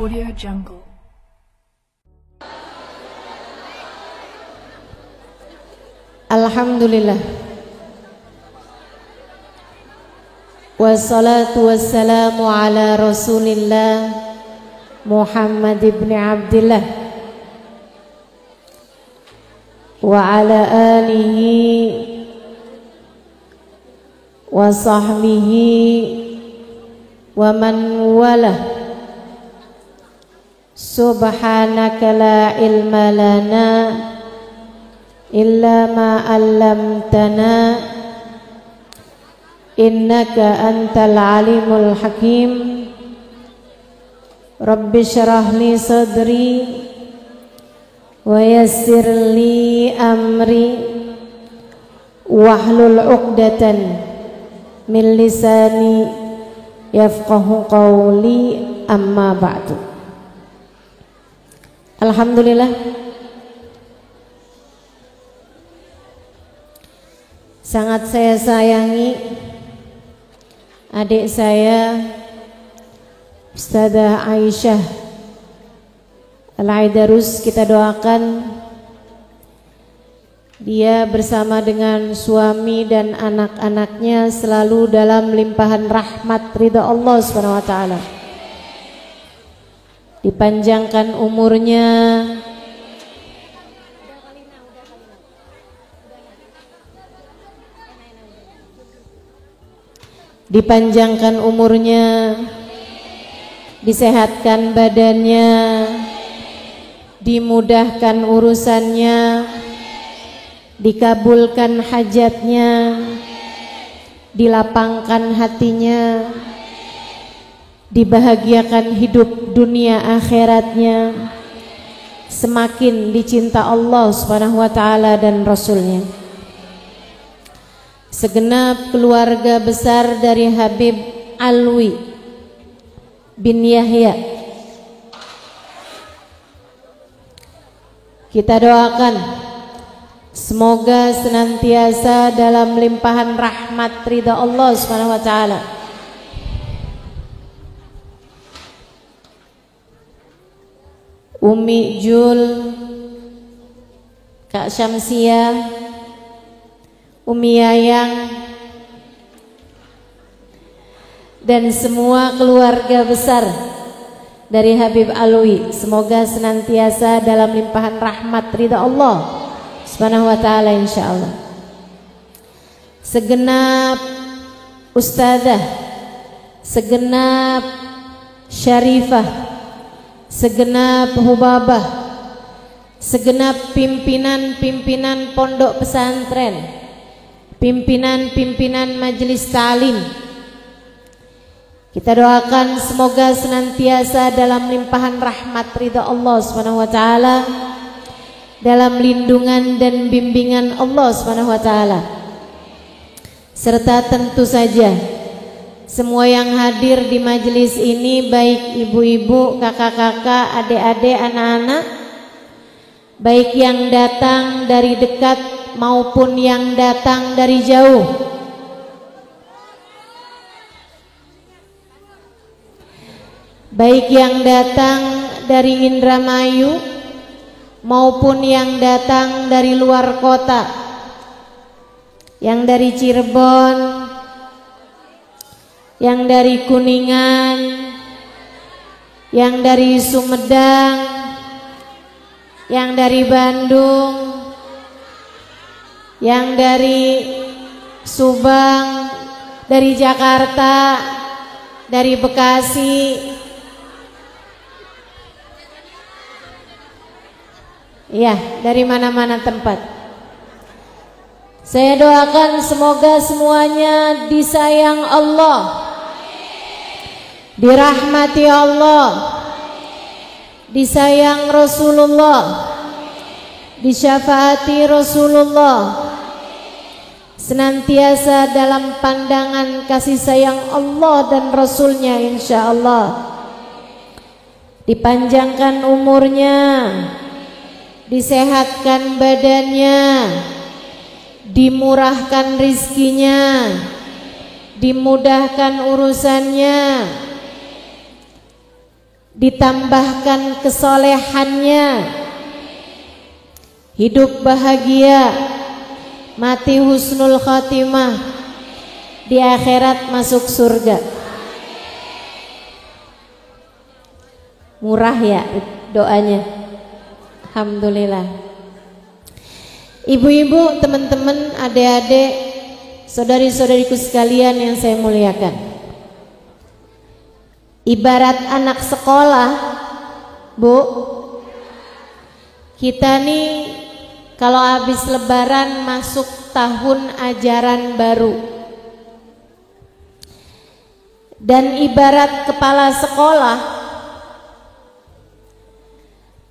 Audio Jungle. Alhamdulillah. Wassalatu wassalamu ala Rasulillah Muhammad ibn Abdillah wa ala alihi wa sahbihi wa man walah. Subhanaka la ilma lana illa ma 'allamtana innaka antal alimul hakim. Rabbi syrah li sadri wa yassir li amri wahlul 'uqdatan min lisani yafqahu qawli, amma ba'du. Alhamdulillah, sangat saya sayangi adik saya Ustadzah Aisyah Al-Aidarus. Kita doakan dia bersama dengan suami dan anak-anaknya selalu dalam limpahan rahmat ridha Allah Subhanahu wa taala. Dipanjangkan umurnya, dipanjangkan umurnya, disehatkan badannya, dimudahkan urusannya, dikabulkan hajatnya, dilapangkan hatinya, dibahagiakan hidup dunia akhiratnya, semakin dicinta Allah Subhanahu wa taala dan Rasulnya. Segenap keluarga besar dari Habib Alwi bin Yahya, kita doakan semoga senantiasa dalam limpahan rahmat ridha Allah Subhanahu wa taala. Umi Jul, Kak Syamsia, Umi Yayang, dan semua keluarga besar dari Habib Alwi, semoga senantiasa dalam limpahan rahmat ridha Allah Subhanahu wa taala insyaallah. Segenap ustadzah, segenap syarifah, segenap hubabah, segenap pimpinan-pimpinan pondok pesantren, pimpinan-pimpinan majelis ta'lim, kita doakan semoga senantiasa dalam limpahan rahmat ridha Allah Subhanahu wa taala, dalam lindungan dan bimbingan Allah Subhanahu wa taala. Serta tentu saja semua yang hadir di majelis ini, baik ibu-ibu, kakak-kakak, adik-adik, anak-anak, baik yang datang dari dekat maupun yang datang dari jauh, baik yang datang dari Indramayu maupun yang datang dari luar kota, yang dari Cirebon, yang dari Kuningan, yang dari Sumedang, yang dari Bandung, yang dari Subang, dari Jakarta, dari Bekasi, ya, dari mana-mana tempat. Saya doakan semoga semuanya disayang Allah, dirahmati Allah, disayang Rasulullah, disyafaati Rasulullah, senantiasa dalam pandangan kasih sayang Allah dan Rasulnya insyaallah. Dipanjangkan umurnya, disehatkan badannya, dimurahkan rizkinya, dimudahkan urusannya, ditambahkan kesolehannya, hidup bahagia, mati husnul khatimah, di akhirat masuk surga. Murah ya doanya, alhamdulillah. Ibu-ibu, teman-teman, adik-adik, saudari-saudariku sekalian yang saya muliakan, ibarat anak sekolah, Bu, kita nih kalau habis lebaran masuk tahun ajaran baru, dan ibarat kepala sekolah,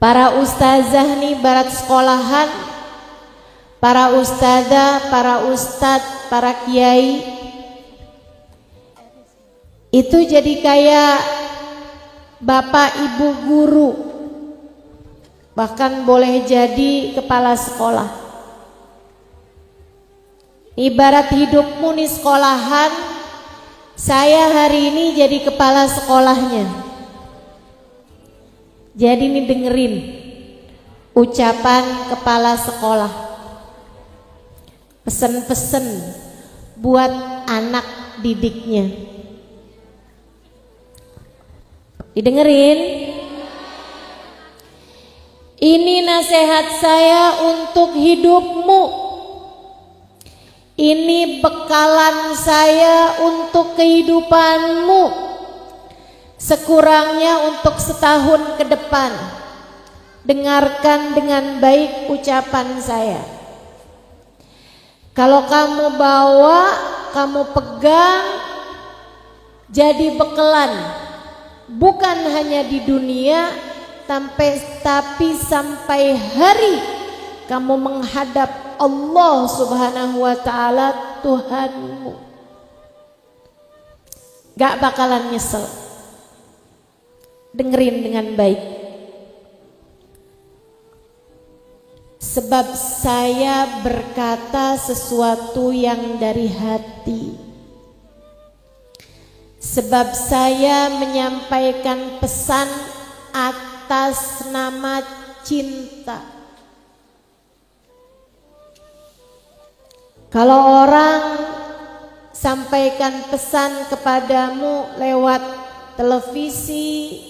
para ustazah nih ibarat sekolahan, para ustazah, para ustadz, para kiai itu jadi kayak bapak ibu guru, bahkan boleh jadi kepala sekolah. Ibarat hidupmu nih sekolahan, saya hari ini jadi kepala sekolahnya. Jadi nih dengerin ucapan kepala sekolah, pesen-pesen buat anak didiknya. Didengerin. Ini nasihat saya untuk hidupmu. Ini bekalan saya untuk kehidupanmu. Sekurangnya untuk setahun ke depan. Dengarkan dengan baik ucapan saya. Kalau kamu bawa, kamu pegang, jadi bekalan. Bukan hanya di dunia, tapi sampai hari kamu menghadap Allah Subhanahu wa ta'ala, Tuhanmu. Gak bakalan nyesel. Dengerin dengan baik. Sebab saya berkata sesuatu yang dari hati. Sebab saya menyampaikan pesan atas nama cinta. Kalau orang sampaikan pesan kepadamu lewat televisi,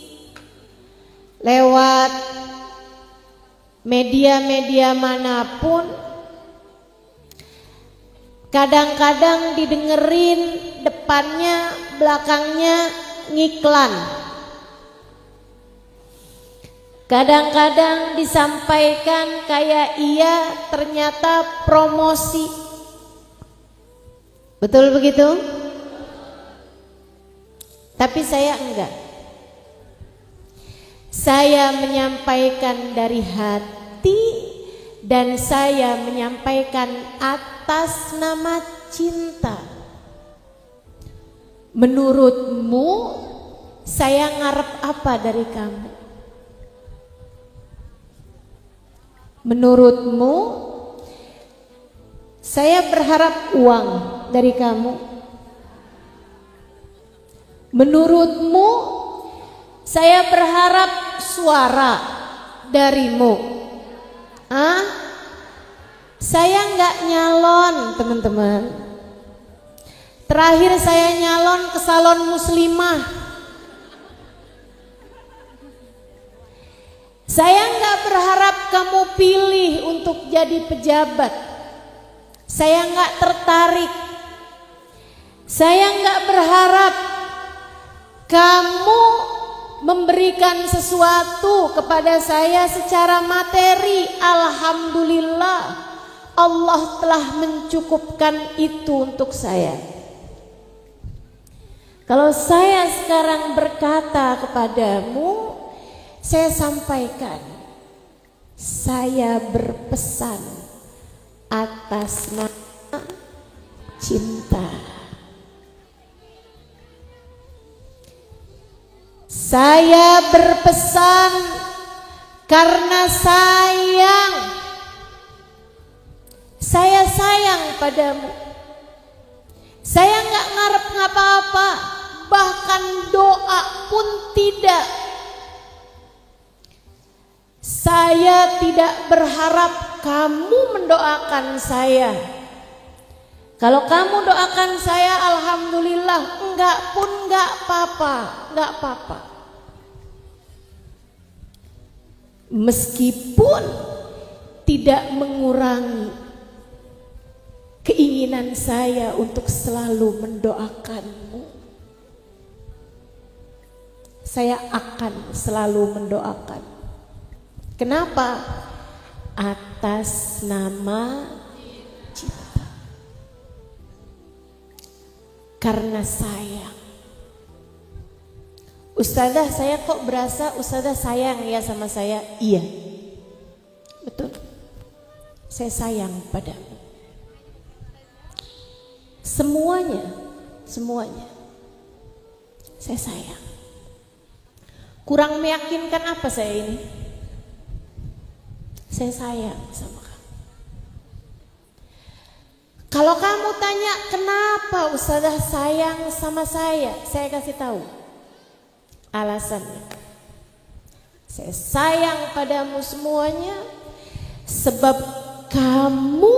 lewat media-media manapun, kadang-kadang didengerin depannya, belakangnya ngiklan. Kadang-kadang disampaikan kayak iya, ternyata promosi. Betul begitu? Tapi saya enggak. Saya menyampaikan dari hati dan saya menyampaikan atas nama cinta. Menurutmu saya ngarep apa dari kamu? Menurutmu saya berharap uang dari kamu? Menurutmu saya berharap suara darimu? Saya nggak nyalon, teman-teman. Terakhir saya nyalon ke salon muslimah. Saya nggak berharap kamu pilih untuk jadi pejabat. Saya nggak tertarik. Saya nggak berharap kamu memberikan sesuatu kepada saya secara materi. Alhamdulillah, Allah telah mencukupkan itu untuk saya. Kalau saya sekarang berkata kepadamu, saya sampaikan, saya berpesan atas nama cinta. Saya berpesan karena sayang. Saya sayang padamu. Saya nggak ngarep ngapa-apa, bahkan doa pun tidak. Saya tidak berharap kamu mendoakan saya. Kalau kamu doakan saya, alhamdulillah. Enggak pun enggak apa-apa, enggak apa-apa. Meskipun tidak mengurangi keinginan saya untuk selalu mendoakanmu. Saya akan selalu mendoakan. Kenapa? Atas nama cinta. Karena sayang. Ustazah, saya kok berasa Ustazah sayang ya sama saya? Iya, betul. Saya sayang padamu. Semuanya saya sayang. Kurang meyakinkan apa saya ini? Saya sayang sama kamu. Kalau kamu tanya kenapa Ustazah sayang sama saya kasih tahu alasannya. Saya sayang padamu semuanya sebab kamu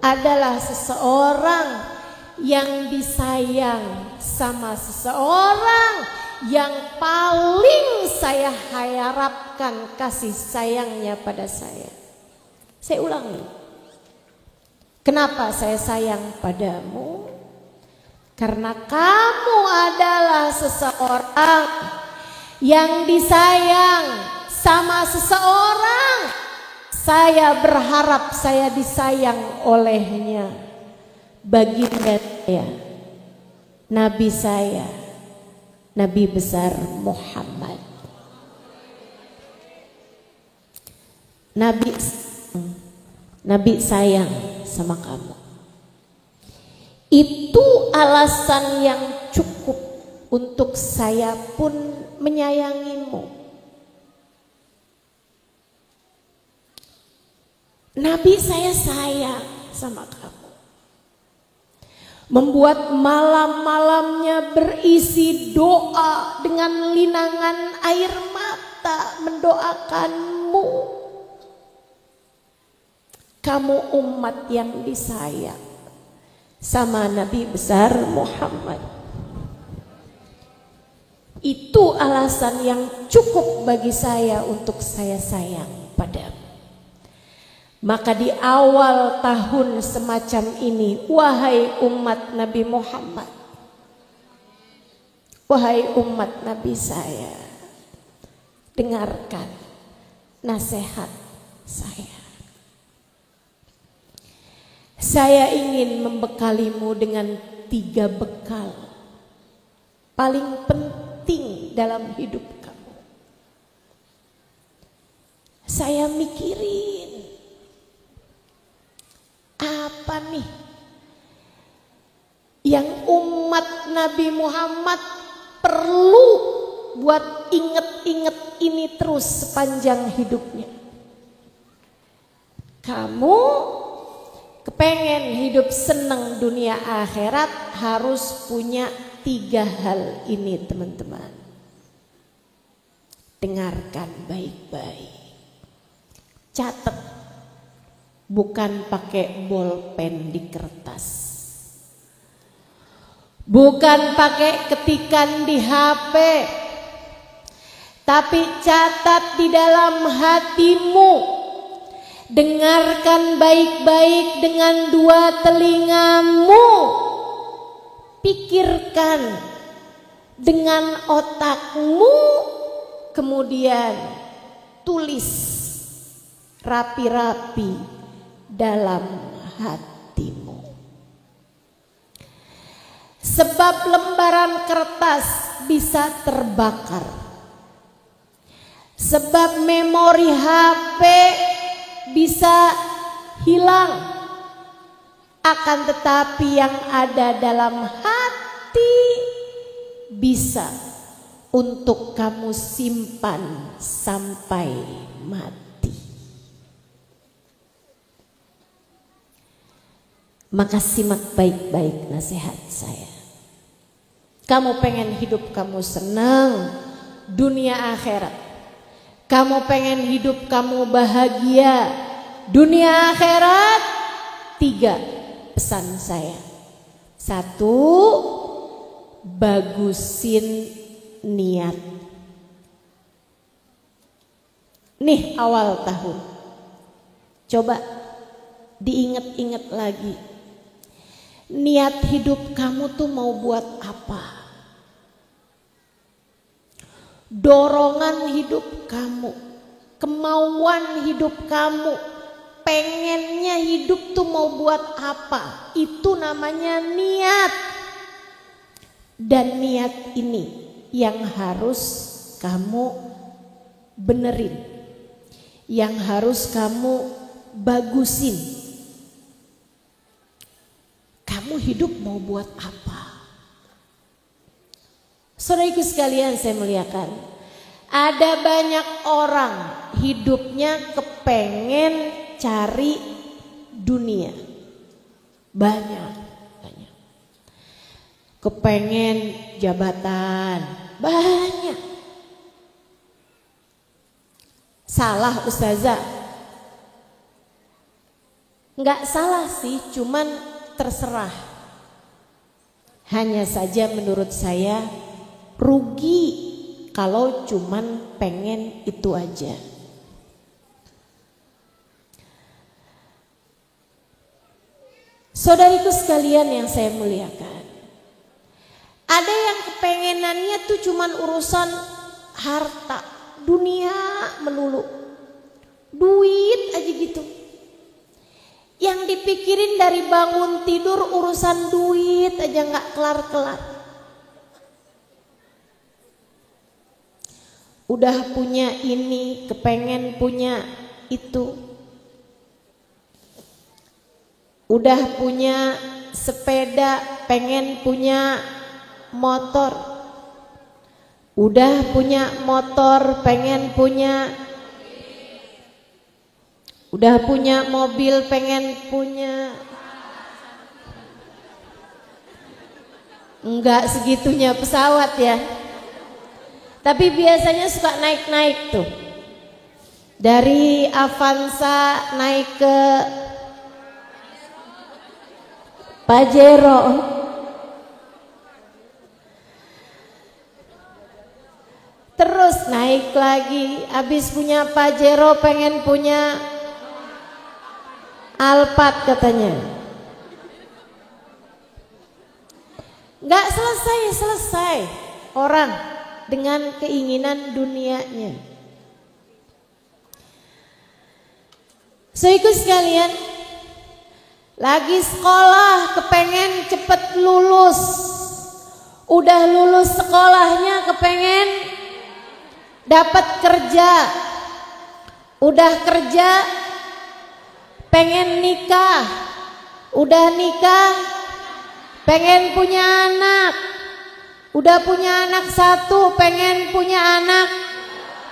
adalah seseorang yang disayang sama seseorang yang paling saya harapkan kasih sayangnya pada saya. Saya ulangi. Kenapa saya sayang padamu? Karena kamu adalah seseorang yang disayang sama seseorang. Saya berharap saya disayang olehnya. Baginda saya, Nabi saya, Nabi besar Muhammad. Nabi sayang sama kamu. Itu alasan yang cukup untuk saya pun menyayangimu. Nabi saya sayang sama kamu. Membuat malam-malamnya berisi doa dengan linangan air mata mendoakanmu. Kamu umat yang disayang sama Nabi besar Muhammad. Itu alasan yang cukup bagi saya untuk saya sayang padamu. Maka di awal tahun semacam ini, wahai umat Nabi Muhammad, wahai umat Nabi saya, dengarkan nasihat saya. Saya ingin membekalimu dengan 3 bekal paling penting dalam hidup kamu. Saya mikirin apa nih yang umat Nabi Muhammad perlu buat inget-inget ini terus sepanjang hidupnya. Kamu kepengen hidup senang dunia akhirat, harus punya 3 hal ini, teman-teman. Dengarkan baik-baik. Catat. Bukan pakai bolpen di kertas, bukan pakai ketikan di HP, tapi catat di dalam hatimu. Dengarkan baik-baik dengan 2 telingamu. Pikirkan dengan otakmu, kemudian tulis rapi-rapi dalam hatimu. Sebab lembaran kertas bisa terbakar, sebab memori HP bisa hilang, akan tetapi yang ada dalam hati bisa untuk kamu simpan sampai mati. Maka simak baik-baik nasihat saya. Kamu pengen hidup kamu senang dunia akhirat, Kamu pengen hidup kamu bahagia dunia akhirat, 3 pesan saya. 1, bagusin niat. Nih awal tahun, coba diinget-inget lagi. Niat hidup kamu tuh mau buat apa? Dorongan hidup kamu, kemauan hidup kamu, pengennya hidup tuh mau buat apa? Itu namanya niat. Dan niat ini yang harus kamu benerin, yang harus kamu bagusin. Kamu hidup mau buat apa? Saudaraku sekalian saya muliakan, ada banyak orang hidupnya kepengen cari dunia. Banyak. Kepengen jabatan. Banyak. Salah ustazah? Enggak salah sih, cuman terserah. Hanya saja menurut saya rugi kalau cuman pengen itu aja. Saudariku sekalian yang saya muliakan, ada yang kepengenannya tuh cuman urusan harta, dunia melulu, duit aja gitu. Yang dipikirin dari bangun tidur urusan duit aja nggak kelar-kelar. Udah punya ini, kepengen punya itu. Udah punya sepeda, pengen punya motor. Udah punya motor, pengen punya. Udah punya mobil, pengen punya. Enggak segitunya pesawat ya. Tapi biasanya suka naik-naik tuh. Dari Avanza naik ke Pajero. Terus naik lagi. Habis punya Pajero pengen punya Alphard katanya. Nggak selesai orang dengan keinginan dunianya. Saudaraku sekalian, lagi sekolah kepengen cepet lulus. Udah lulus sekolahnya kepengen dapat kerja. Udah kerja pengen nikah. Udah nikah pengen punya anak. Udah punya anak 1 pengen punya anak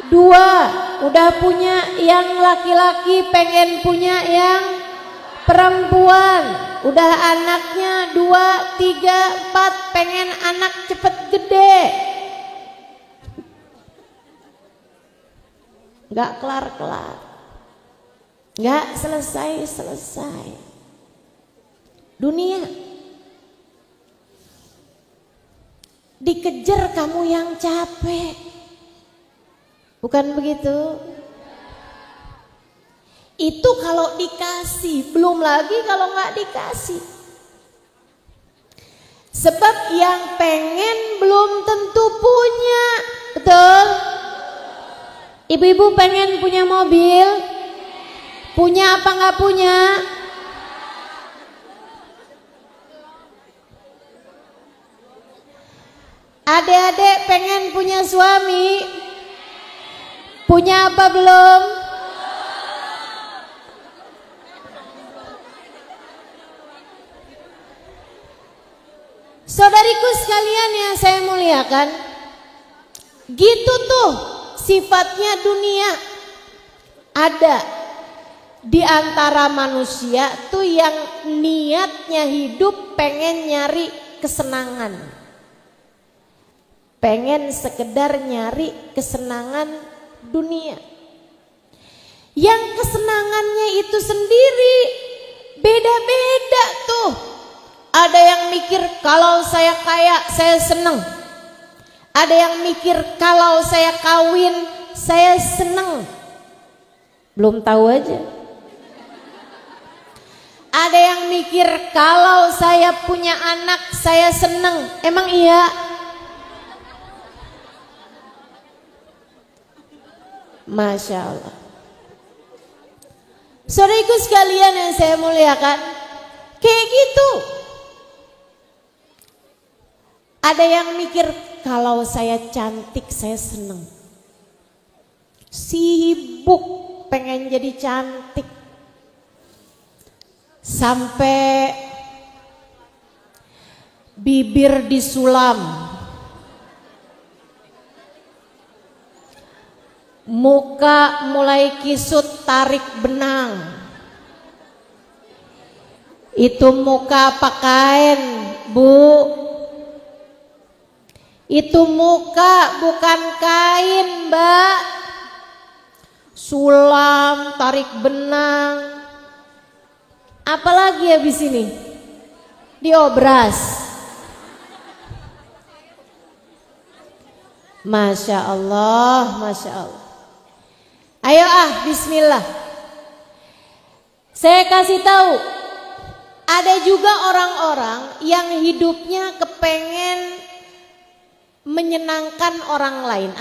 2. Udah punya yang laki-laki pengen punya yang perempuan. Udah anaknya 2, 3, 4 pengen anak cepet gede. Gak kelar-kelar, gak selesai-selesai. Dunia dikejar kamu yang capek. Bukan begitu? Itu kalau dikasih, belum lagi kalau nggak dikasih. Sebab yang pengen belum tentu punya. Betul? Ibu-ibu pengen punya mobil? Punya apa nggak punya? Adik-adik pengen punya suami? Punya apa belum? Saudariku sekalian yang saya muliakan, gitu tuh sifatnya dunia. Ada di antara manusia tuh yang niatnya hidup pengen nyari kesenangan, pengen sekedar nyari kesenangan dunia. yang kesenangannya itu sendiri beda-beda tuh. Ada yang mikir kalau saya kaya saya seneng. Ada yang mikir kalau saya kawin saya seneng. Belum tahu aja. Ada yang mikir kalau saya punya anak saya seneng. Emang iya? Masya Allah. Saudaraku sekalian yang saya muliakan, kayak gitu. Ada yang mikir kalau saya cantik saya seneng. Sibuk pengen jadi cantik. Sampai bibir disulam, muka mulai kisut tarik benang. Itu muka apa kain, Bu? Itu muka bukan kain, Mbak. Sulam, tarik benang. Apalagi habis ini? Diobras. Masya Allah, Masya Allah. Ayo bismillah. Saya kasih tahu, ada juga orang-orang yang hidupnya kepengen menyenangkan orang lain.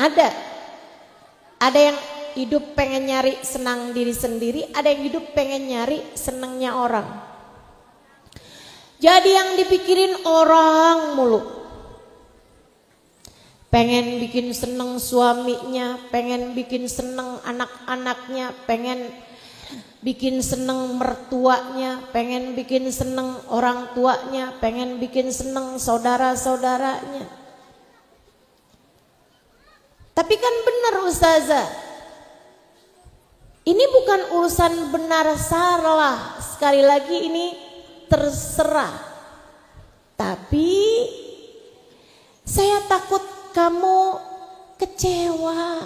Ada yang hidup pengen nyari senang diri sendiri, ada yang hidup pengen nyari senangnya orang. Jadi yang dipikirin orang mulu. Pengen bikin seneng suaminya, pengen bikin seneng anak-anaknya, pengen bikin seneng mertuanya, pengen bikin seneng orang tuanya, pengen bikin seneng saudara-saudaranya. Tapi kan benar Ustazah, ini bukan urusan benar salah, sekali lagi ini terserah. Tapi saya takut kamu kecewa.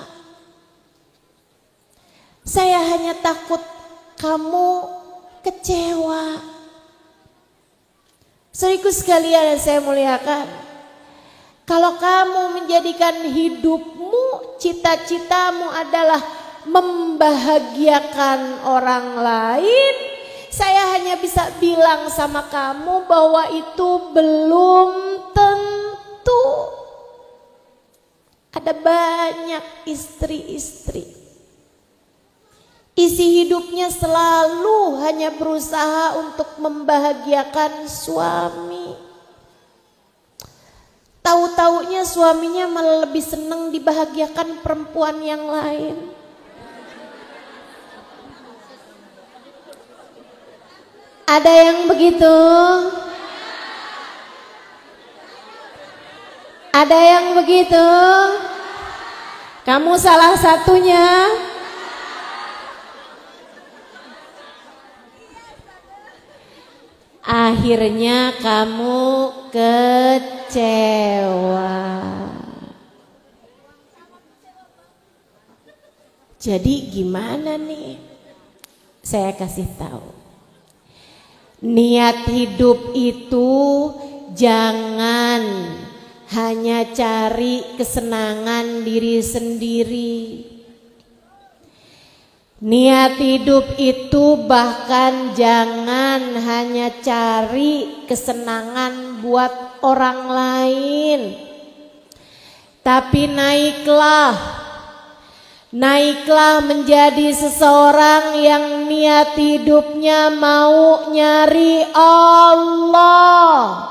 Saya hanya takut kamu kecewa. Saudaraku sekalian yang saya muliakan, kalau kamu menjadikan hidupmu, cita-citamu adalah membahagiakan orang lain, saya hanya bisa bilang sama kamu bahwa itu belum tentu. Ada banyak istri-istri, isi hidupnya selalu hanya berusaha untuk membahagiakan suami. Tahu-taunya suaminya malah lebih senang dibahagiakan perempuan yang lain. Ada yang begitu? Ada yang begitu? Kamu salah satunya? Akhirnya kamu kecewa. Jadi gimana nih? Saya kasih tahu. Niat hidup itu jangan hanya cari kesenangan diri sendiri. Niat hidup itu bahkan jangan hanya cari kesenangan buat orang lain. Tapi naiklah menjadi seseorang yang niat hidupnya mau nyari Allah.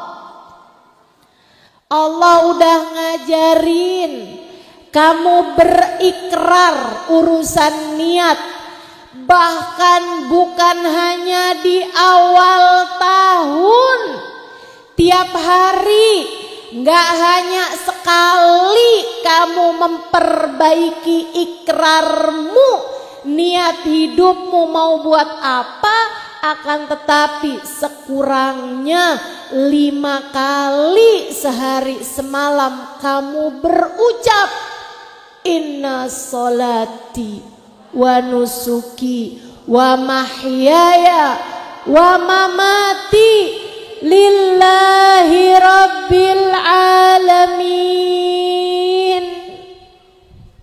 Allah udah ngajarin kamu berikrar urusan niat, bahkan bukan hanya di awal tahun, tiap hari, nggak hanya sekali kamu memperbaiki ikrarmu, niat hidupmu mau buat apa. Akan tetapi sekurangnya 5 kali sehari semalam kamu berucap inna sholati wa nusuki wa mahyaya wa mamati lillahi rabbil alamin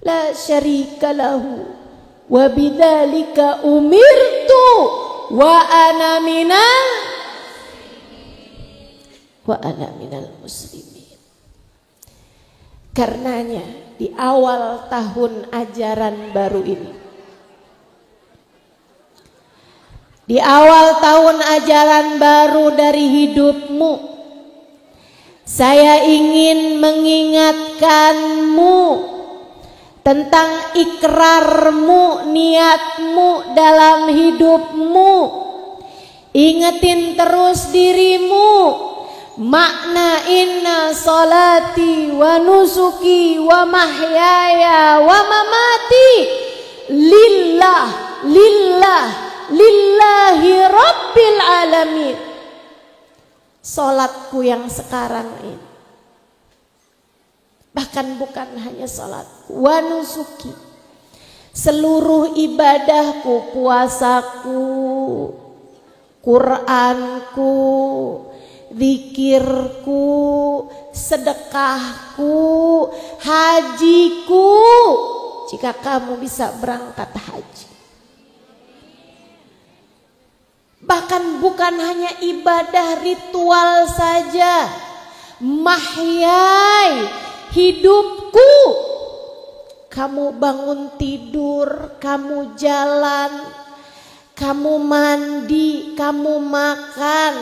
la syarika lahu wa bidzalika umirtu wa ana minal muslimin. Karenanya di awal tahun ajaran baru ini, di awal tahun ajaran baru dari hidupmu, saya ingin mengingatkanmu tentang ikrarmu, niatmu dalam hidupmu. Ingetin terus dirimu, makna inna salati wa nusuki wa mahyaya wa mamati lillahi rabbil alamin. Salatku yang sekarang ini, bahkan bukan hanya salatku, wa nusuki, seluruh ibadahku, puasaku, Qur'anku, zikirku, sedekahku, hajiku, jika kamu bisa berangkat haji. Bahkan bukan hanya ibadah ritual saja, mahyai, hidupku. Kamu bangun tidur, kamu jalan, kamu mandi, kamu makan,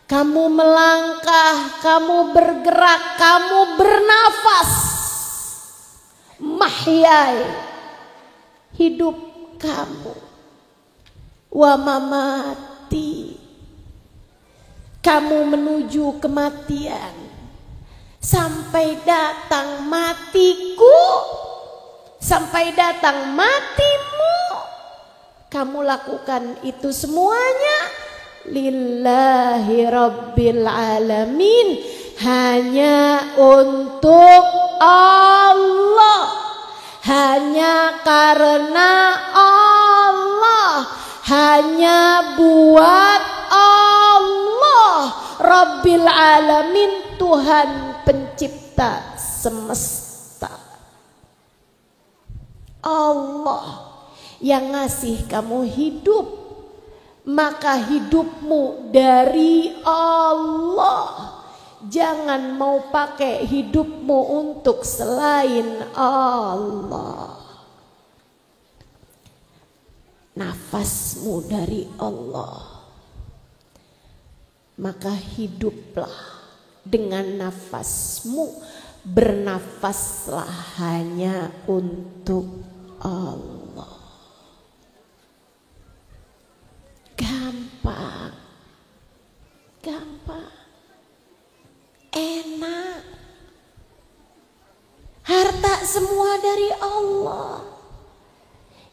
kamu melangkah, kamu bergerak, kamu bernafas. Mahyai, hidup kamu. Wa mamati, kamu menuju kematian. Sampai datang matiku, sampai datang matimu, kamu lakukan itu semuanya lillahi rabbil alamin, hanya untuk Allah, hanya karena Allah, hanya buat Allah. Rabbil alamin, Tuhan pencipta semesta. Allah yang ngasih kamu hidup, maka hidupmu dari Allah. Jangan mau pakai hidupmu untuk selain Allah. Nafasmu dari Allah, maka hiduplah dengan nafasmu. Bernafaslah hanya untuk Allah. Gampang, gampang, enak. Harta semua dari Allah.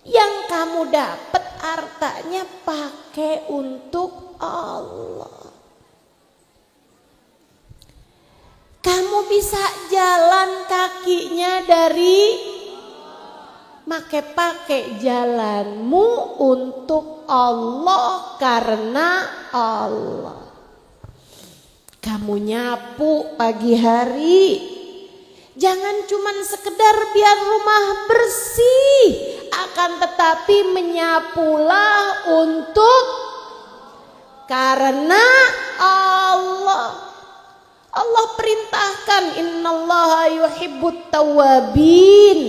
Yang kamu dapat hartanya pakai untuk Allah. Kamu bisa jalan kakinya dari pakai jalanmu untuk Allah, karena Allah. Kamu nyapu pagi hari, jangan cuman sekedar biar rumah bersih, akan tetapi menyapulah untuk karena Allah. Allah perintahkan, innallaha yuhibbut tawwabin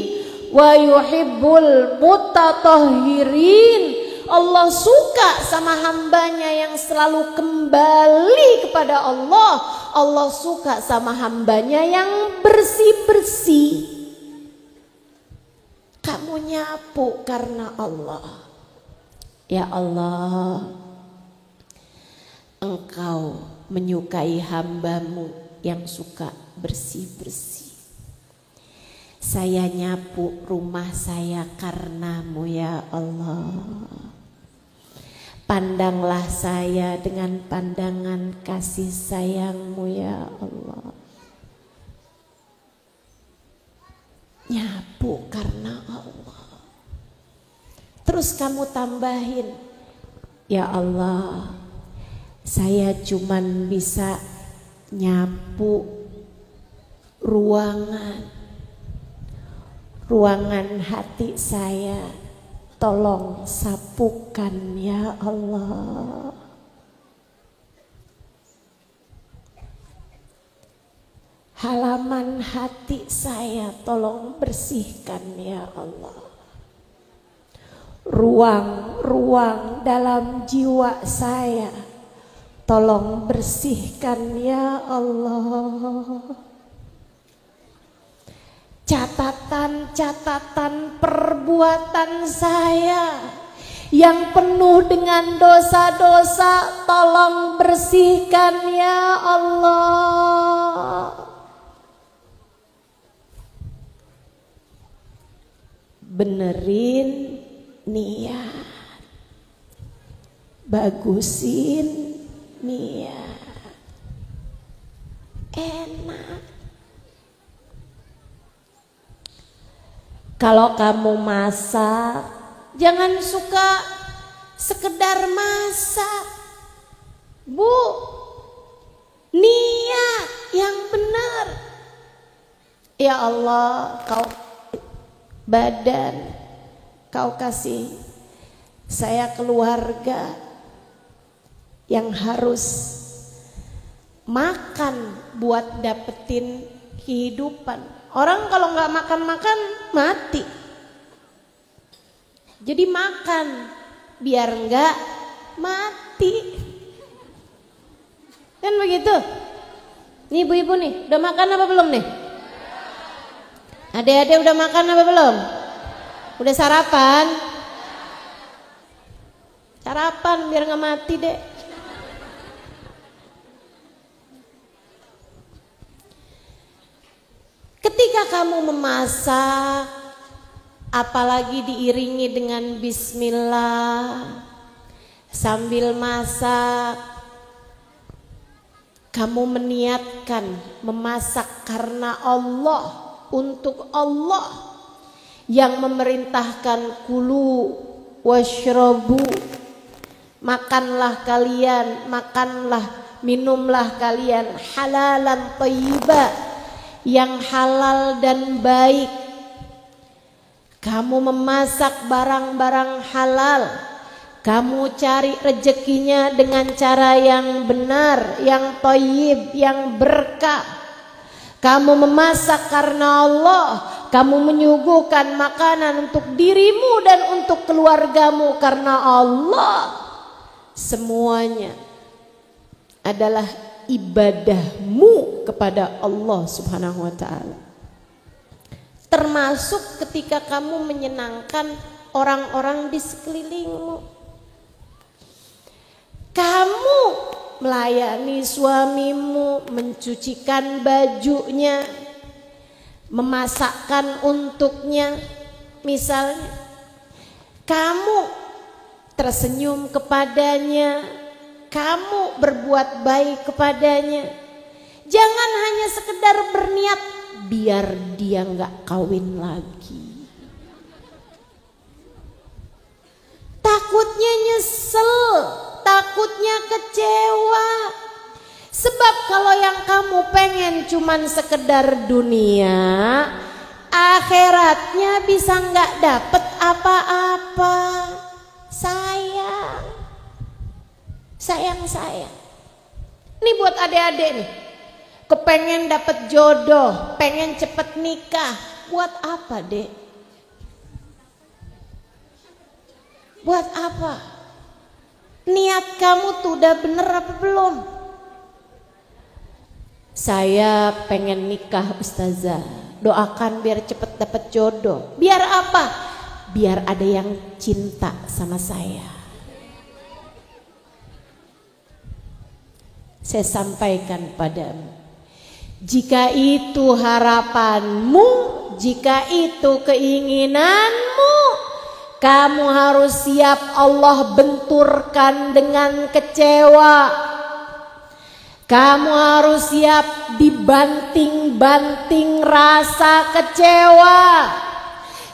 wa yuhibbul mutatahhirin. Allah suka sama hambanya yang selalu kembali kepada Allah. Allah suka sama hambanya yang bersih-bersih. Kamu nyapu karena Allah. Ya Allah, Engkau menyukai hambamu yang suka bersih-bersih. Saya nyapu rumah saya karenamu ya Allah. Pandanglah saya dengan pandangan kasih sayangmu ya Allah. Nyapu karena Allah. Terus kamu tambahin, ya Allah, saya cuman bisa nyapu ruangan hati saya, tolong sapukan ya Allah. Halaman hati saya tolong bersihkan ya Allah. Ruang-ruang dalam jiwa saya tolong bersihkan ya Allah. Catatan-catatan perbuatan saya yang penuh dengan dosa-dosa tolong bersihkan ya Allah. Benerin niat, bagusin niat, enak. Kalau kamu masak, jangan suka sekedar masak, Bu. Niat yang benar. Ya Allah, kau badan, kau kasih saya keluarga yang harus makan buat dapetin kehidupan. Orang kalau nggak makan-makan mati. Jadi makan biar nggak mati. Kan begitu? Nih ibu-ibu nih, udah makan apa belum nih? Adik-adik udah makan apa belum? Udah sarapan? Sarapan biar nggak mati deh. Ketika kamu memasak, apalagi diiringi dengan bismillah, sambil masak, kamu meniatkan memasak karena Allah, untuk Allah yang memerintahkan kulu washrabu, makanlah kalian, minumlah kalian halalan thayyiba, yang halal dan baik. Kamu memasak barang-barang halal, kamu cari rezekinya dengan cara yang benar, yang thayyib, yang berkah. Kamu memasak karena Allah, kamu menyuguhkan makanan untuk dirimu dan untuk keluargamu karena Allah. Semuanya adalah ibadahmu kepada Allah Subhanahu wa ta'ala. Termasuk ketika kamu menyenangkan orang-orang di sekelilingmu. Kamu melayani suamimu, mencucikan bajunya, memasakkan untuknya. Misalnya kamu tersenyum kepadanya, kamu berbuat baik kepadanya. Jangan hanya sekedar berniat biar dia nggak kawin lagi. Takutnya nyesel, takutnya kecewa. Sebab kalau yang kamu pengen cuman sekedar dunia, akhiratnya bisa nggak dapet apa-apa. Sayang. Ini buat adik-adik nih, kepengen dapet jodoh, pengen cepet nikah. Buat apa, Dek? Buat apa? Niat kamu tuh udah bener apa belum? Saya pengen nikah, Ustazah. Doakan biar cepet dapet jodoh. Biar apa? Biar ada yang cinta sama saya. Saya sampaikan padamu, jika itu harapanmu, jika itu keinginanmu, kamu harus siap Allah benturkan dengan kecewa. Kamu harus siap dibanting-banting rasa kecewa.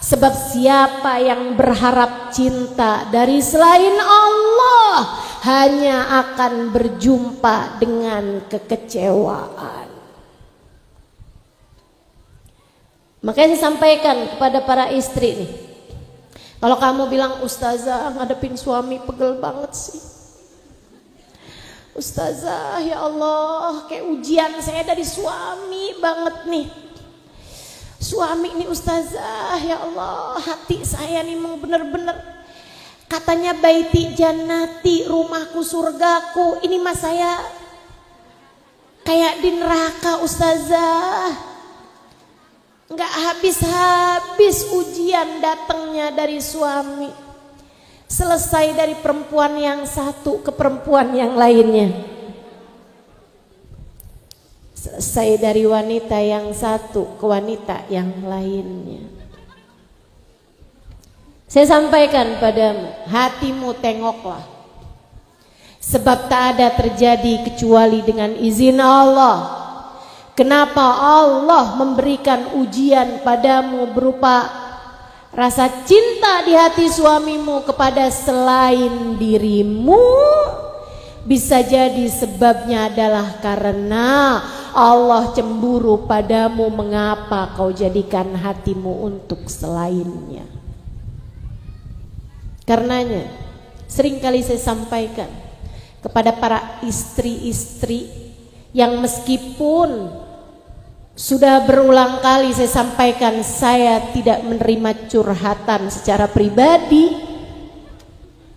Sebab siapa yang berharap cinta dari selain Allah hanya akan berjumpa dengan kekecewaan. Makanya saya sampaikan kepada para istri nih, kalau kamu bilang ustazah ngadepin suami pegel banget sih, ustazah ya Allah kayak ujian saya dari suami banget nih, suami nih ustazah ya Allah, hati saya nih mau bener-bener katanya baiti jannati, rumahku surgaku, ini mas saya kayak di neraka ustazah. Nggak habis-habis ujian datangnya dari suami. Selesai dari perempuan yang satu ke perempuan yang lainnya. Selesai dari wanita yang satu ke wanita yang lainnya. Saya sampaikan padamu, hatimu tengoklah. Sebab tak ada terjadi kecuali dengan izin Allah. Kenapa Allah memberikan ujian padamu berupa rasa cinta di hati suamimu kepada selain dirimu? Bisa jadi sebabnya adalah karena Allah cemburu padamu. Mengapa kau jadikan hatimu untuk selainnya? Karenanya seringkali saya sampaikan kepada para istri-istri yang meskipun sudah berulang kali saya sampaikan saya tidak menerima curhatan secara pribadi,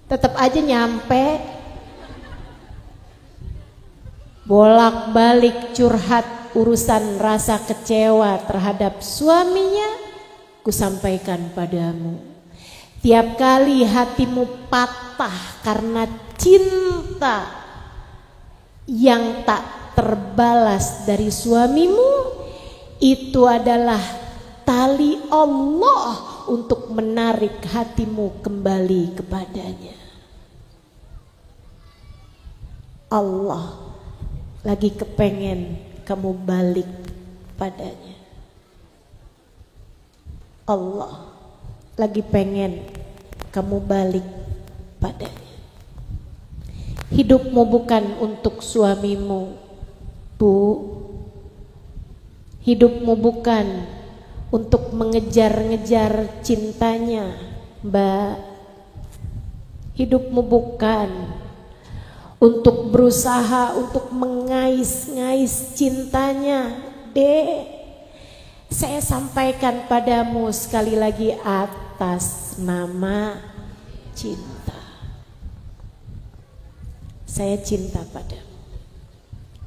tetap aja nyampe bolak-balik curhat urusan rasa kecewa terhadap suaminya. Ku sampaikan padamu, tiap kali hatimu patah karena cinta yang tak terbalas dari suamimu, itu adalah tali Allah untuk menarik hatimu kembali kepadanya. Allah lagi kepengen kamu balik padanya. Allah lagi pengen kamu balik padanya. Hidupmu bukan untuk suamimu, Bu. Hidupmu bukan untuk mengejar-ngejar cintanya, Mbak. Hidupmu bukan untuk berusaha untuk mengais-ngais cintanya, Dek. Saya sampaikan padamu sekali lagi atas nama cinta. Saya cinta padamu.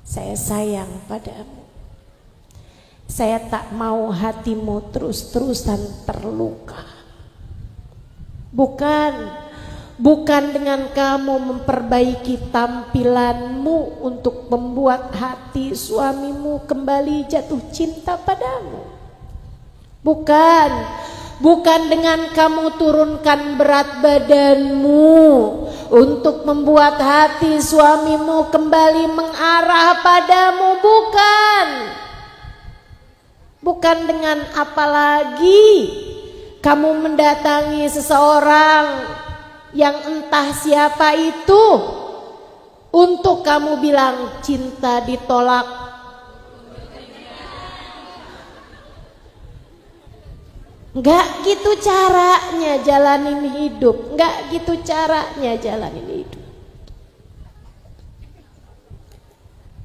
Saya sayang padamu. Saya tak mau hatimu terus-terusan terluka. Bukan dengan kamu memperbaiki tampilanmu untuk membuat hati suamimu kembali jatuh cinta padamu. Bukan dengan kamu turunkan berat badanmu untuk membuat hati suamimu kembali mengarah padamu. Bukan dengan apalagi kamu mendatangi seseorang yang entah siapa itu untuk kamu bilang cinta ditolak. Enggak gitu caranya jalanin hidup. Enggak gitu caranya jalanin hidup.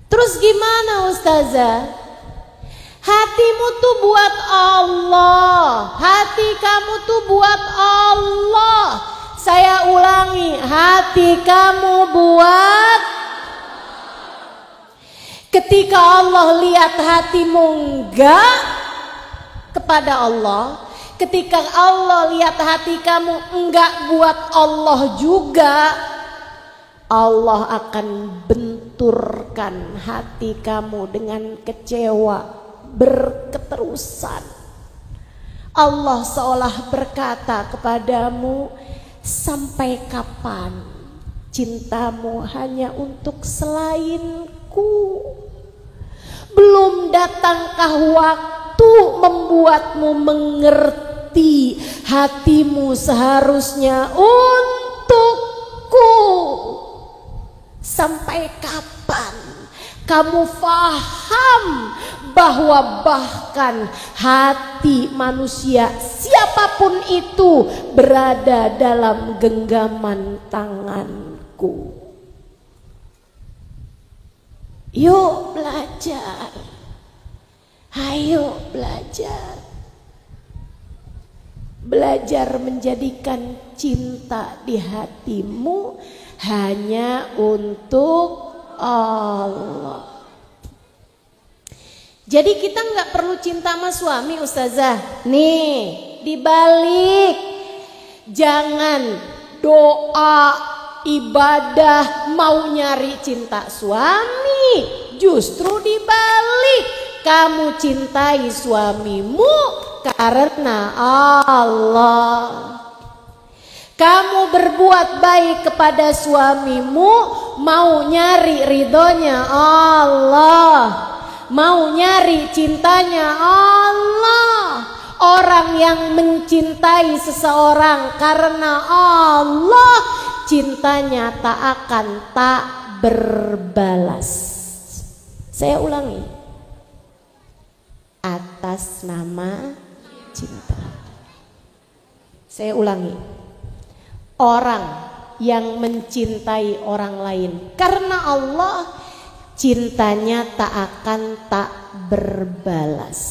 Terus gimana ustazah? Hatimu tuh buat Allah. Hati kamu tuh buat Allah. Saya ulangi, hati kamu buat. Ketika Allah lihat hatimu enggak kepada Allah, ketika Allah lihat hati kamu enggak buat Allah juga, Allah akan benturkan hati kamu dengan kecewa berketerusan. Allah seolah berkata kepadamu, sampai kapan cintamu hanya untuk selainku? Belum datangkah waktu membuatmu mengerti berhenti. Hatimu seharusnya untukku. Sampai kapan kamu faham bahwa bahkan hati manusia siapapun itu berada dalam genggaman tanganku? Yuk belajar, ayo belajar. Belajar menjadikan cinta di hatimu hanya untuk Allah. Jadi kita nggak perlu cinta sama suami, Ustazah. Nih, dibalik. Jangan doa, ibadah, mau nyari cinta suami. Justru dibalik. Kamu cintai suamimu karena Allah. Kamu berbuat baik kepada suamimu, mau nyari ridhonya Allah, mau nyari cintanya Allah. Orang yang mencintai seseorang karena Allah, cintanya tak akan tak berbalas. Saya ulangi, atas nama cinta. Saya ulangi, orang yang mencintai orang lain karena Allah, cintanya tak akan tak berbalas.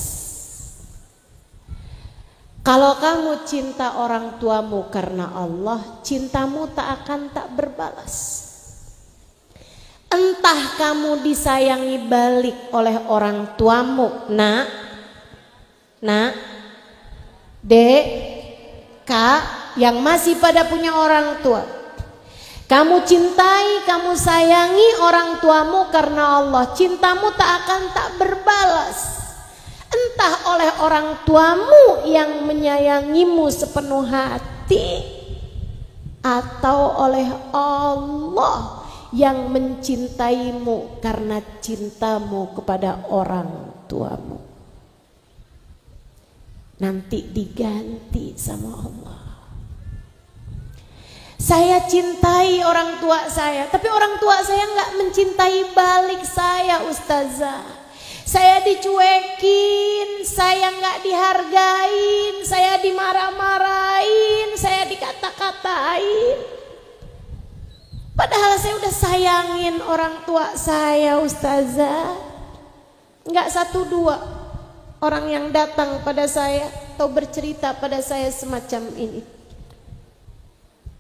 Kalau kamu cinta orang tuamu karena Allah, cintamu tak akan tak berbalas. Entah kamu disayangi balik oleh orang tuamu, nak, dek, kak, yang masih pada punya orang tua. Kamu cintai, kamu sayangi orang tuamu karena Allah, cintamu tak akan tak berbalas. Entah oleh orang tuamu yang menyayangimu sepenuh hati, atau oleh Allah yang mencintaimu karena cintamu kepada orang tuamu. Nanti diganti sama Allah. Saya cintai orang tua saya, tapi orang tua saya nggak mencintai balik saya, Ustazah. Saya dicuekin, saya nggak dihargain, saya dimarah-marahin, saya dikata-katain. Padahal saya udah sayangin orang tua saya, Ustazah. Nggak satu dua orang yang datang pada saya atau bercerita pada saya semacam ini.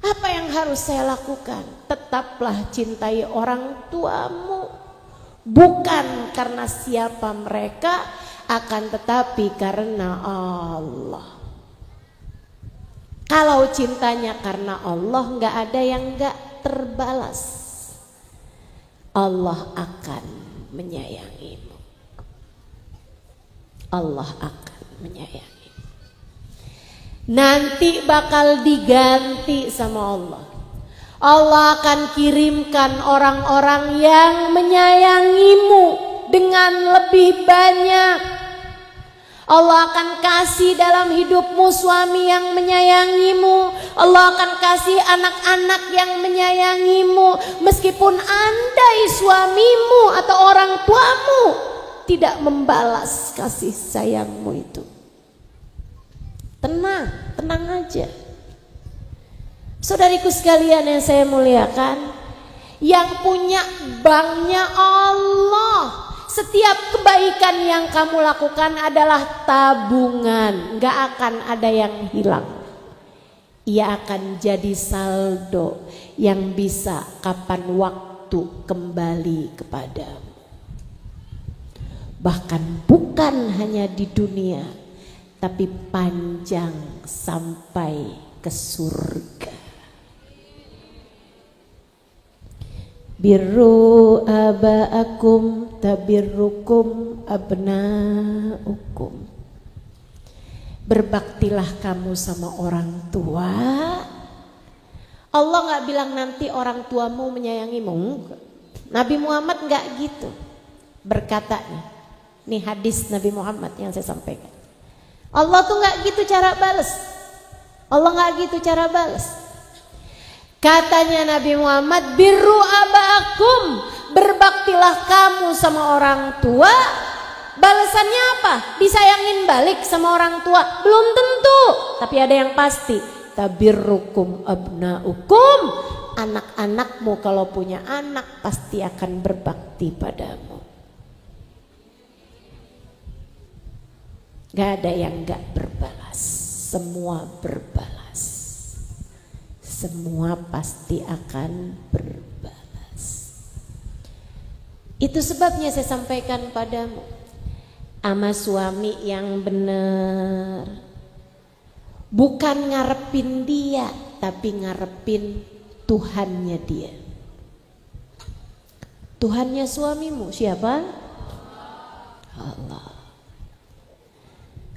Apa yang harus saya lakukan? Tetaplah cintai orang tuamu. Bukan karena siapa mereka, akan tetapi karena Allah. Kalau cintanya karena Allah, nggak ada yang nggak terbalas. Allah akan menyayangimu. Allah akan menyayangimu. Nanti bakal diganti sama Allah. Allah akan kirimkan orang-orang yang menyayangimu dengan lebih banyak. Allah akan kasih dalam hidupmu suami yang menyayangimu. Allah akan kasih anak-anak yang menyayangimu. Meskipun andai suamimu atau orang tuamu tidak membalas kasih sayangmu itu. Tenang, tenang aja. Saudariku sekalian yang saya muliakan, yang punya banknya Allah. Setiap kebaikan yang kamu lakukan adalah tabungan, gak akan ada yang hilang. Ia akan jadi saldo yang bisa kapan waktu kembali kepadamu. Bahkan bukan hanya di dunia, tapi panjang sampai ke surga. Birru aba'akum tabirrukum abna'ukum. Berbaktilah kamu sama orang tua. Allah gak bilang nanti orang tuamu menyayangimu. Nabi Muhammad gak gitu berkatanya. Ini hadis Nabi Muhammad yang saya sampaikan. Allah tuh nggak gitu cara balas. Allah nggak gitu cara balas. Katanya Nabi Muhammad, birru abaakum, berbaktilah kamu sama orang tua. Balasannya apa? Disayangin balik sama orang tua? Belum tentu, tapi ada yang pasti. Tabirrukum abnaukum, anak-anakmu kalau punya anak pasti akan berbakti padamu. Gak ada yang gak berbalas, semua berbalas. Semua pasti akan berbalas. Itu sebabnya saya sampaikan padamu, ama suami yang benar, bukan ngarepin dia, tapi ngarepin Tuhannya dia. Tuhannya suamimu siapa? Allah.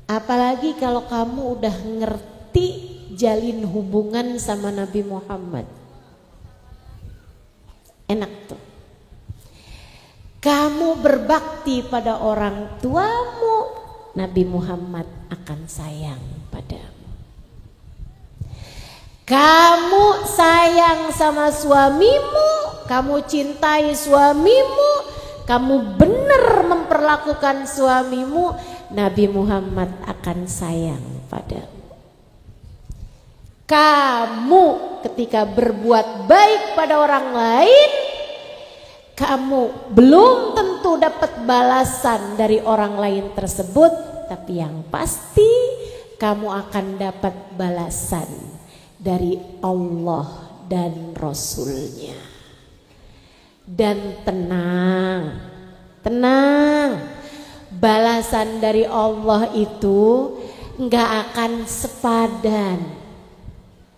Apalagi kalau kamu udah ngerti jalin hubungan sama Nabi Muhammad. Enak tuh. Kamu berbakti pada orang tuamu, Nabi Muhammad akan sayang padamu. Kamu sayang sama suamimu, kamu cintai suamimu, kamu benar memperlakukan suamimu, Nabi Muhammad akan sayang padamu. Kamu ketika berbuat baik pada orang lain, kamu belum tentu dapat balasan dari orang lain tersebut, tapi yang pasti kamu akan dapat balasan dari Allah dan Rasulnya. Dan tenang, tenang. Balasan dari Allah itu nggak akan sepadan.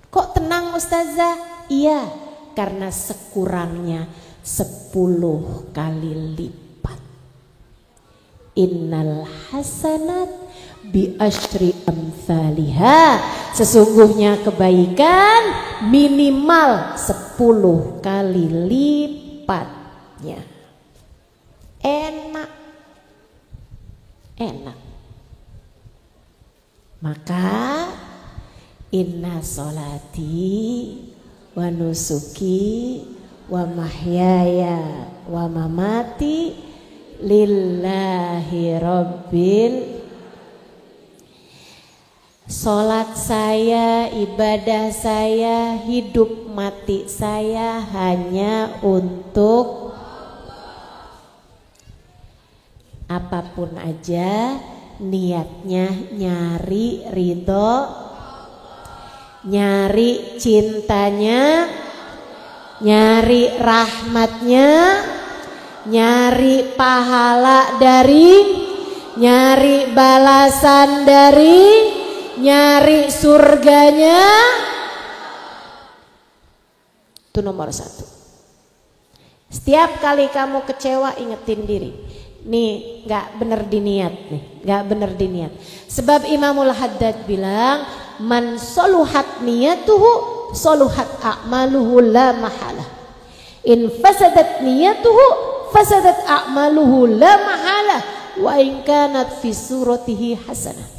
Kok tenang Ustazah? Iya, karena sekurangnya 10 kali lipat. Innal hasanat bi asyri amsalihha. Sesungguhnya kebaikan minimal 10 kali lipatnya. Enak. Enak. Maka inna sholati wa nusuki wa mahyaya wa mamati lillahi rabbil. Salat saya, ibadah saya, hidup mati saya hanya untuk apapun aja, niatnya nyari ridho, nyari cintanya, nyari rahmatnya, nyari pahala dari, nyari balasan dari, nyari surganya. Itu nomor 1. Setiap kali kamu kecewa, ingetin diri, nih gak bener diniat nih, gak bener diniat. Sebab Imamul Haddad bilang, man soluhat niyatuhu soluhat a'maluhu la mahalah. In fasadat niyatuhu fasadat a'maluhu la mahalah wa in kanat fi suratihi hasanah.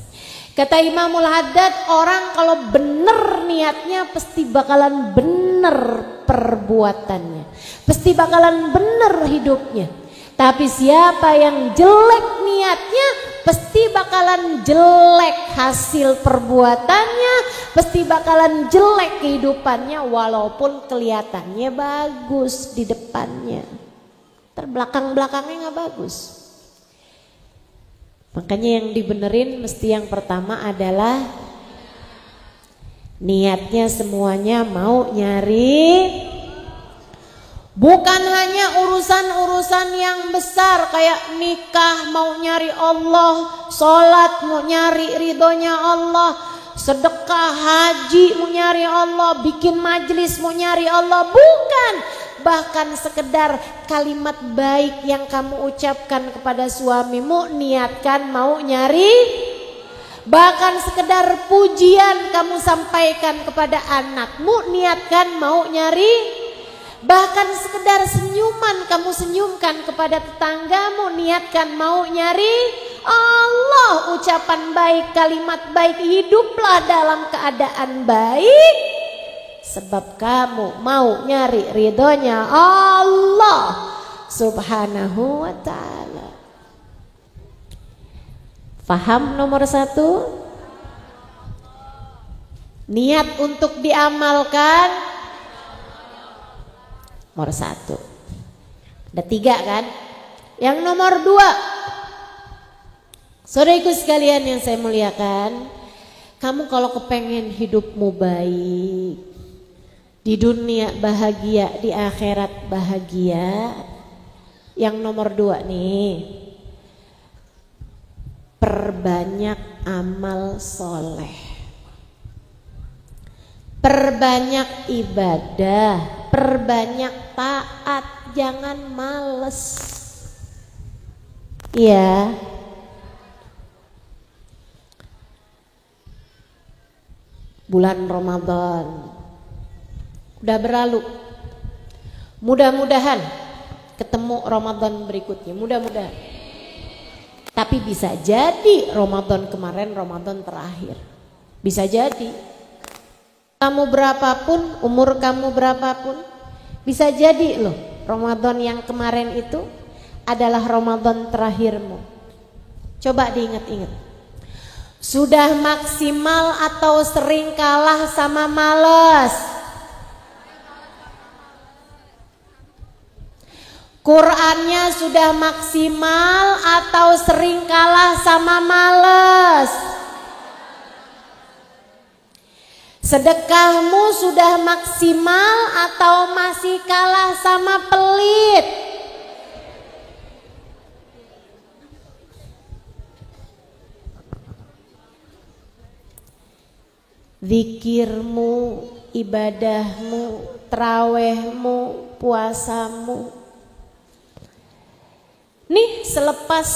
Kata Imamul Haddad, orang kalau bener niatnya pasti bakalan bener perbuatannya, pasti bakalan bener hidupnya. Tapi siapa yang jelek niatnya, pasti bakalan jelek hasil perbuatannya, pasti bakalan jelek kehidupannya, walaupun kelihatannya bagus di depannya, terbelakang-belakangnya gak bagus. Makanya yang dibenerin mesti yang pertama adalah niatnya semuanya mau nyari. Bukan hanya urusan-urusan yang besar kayak nikah mau nyari Allah, sholat mau nyari ridhonya Allah, sedekah haji mau nyari Allah, bikin majelis mau nyari Allah. Bukan, bahkan sekedar kalimat baik yang kamu ucapkan kepada suamimu, niatkan mau nyari. Bahkan sekedar pujian kamu sampaikan kepada anakmu, niatkan mau nyari. Bahkan sekedar senyuman kamu senyumkan kepada tetanggamu, niatkan mau nyari. Allah, ucapan baik, kalimat baik, hiduplah dalam keadaan baik, sebab kamu mau nyari ridhonya Allah Subhanahu wa ta'ala. Faham nomor 1? Niat untuk diamalkan nomor 1. Ada 3 kan? Yang nomor 2, saudaraku sekalian yang saya muliakan, kamu kalau kepengen hidupmu baik, di dunia bahagia, di akhirat bahagia, yang nomor 2 nih, perbanyak amal soleh, perbanyak ibadah, perbanyak taat, jangan males. Iya. Bulan Ramadan udah berlalu. Mudah-mudahan ketemu Ramadan berikutnya, mudah-mudahan. Tapi bisa jadi Ramadan kemarin Ramadan terakhir. Bisa jadi. Kamu berapapun, umur kamu berapapun, bisa jadi loh Ramadan yang kemarin itu adalah Ramadan terakhirmu. Coba diingat-ingat. Sudah maksimal atau sering kalah sama malas? Qurannya sudah maksimal atau sering kalah sama malas? Sedekahmu sudah maksimal atau masih kalah sama pelit? Zikirmu, ibadahmu, tarawehmu, puasamu. Nih selepas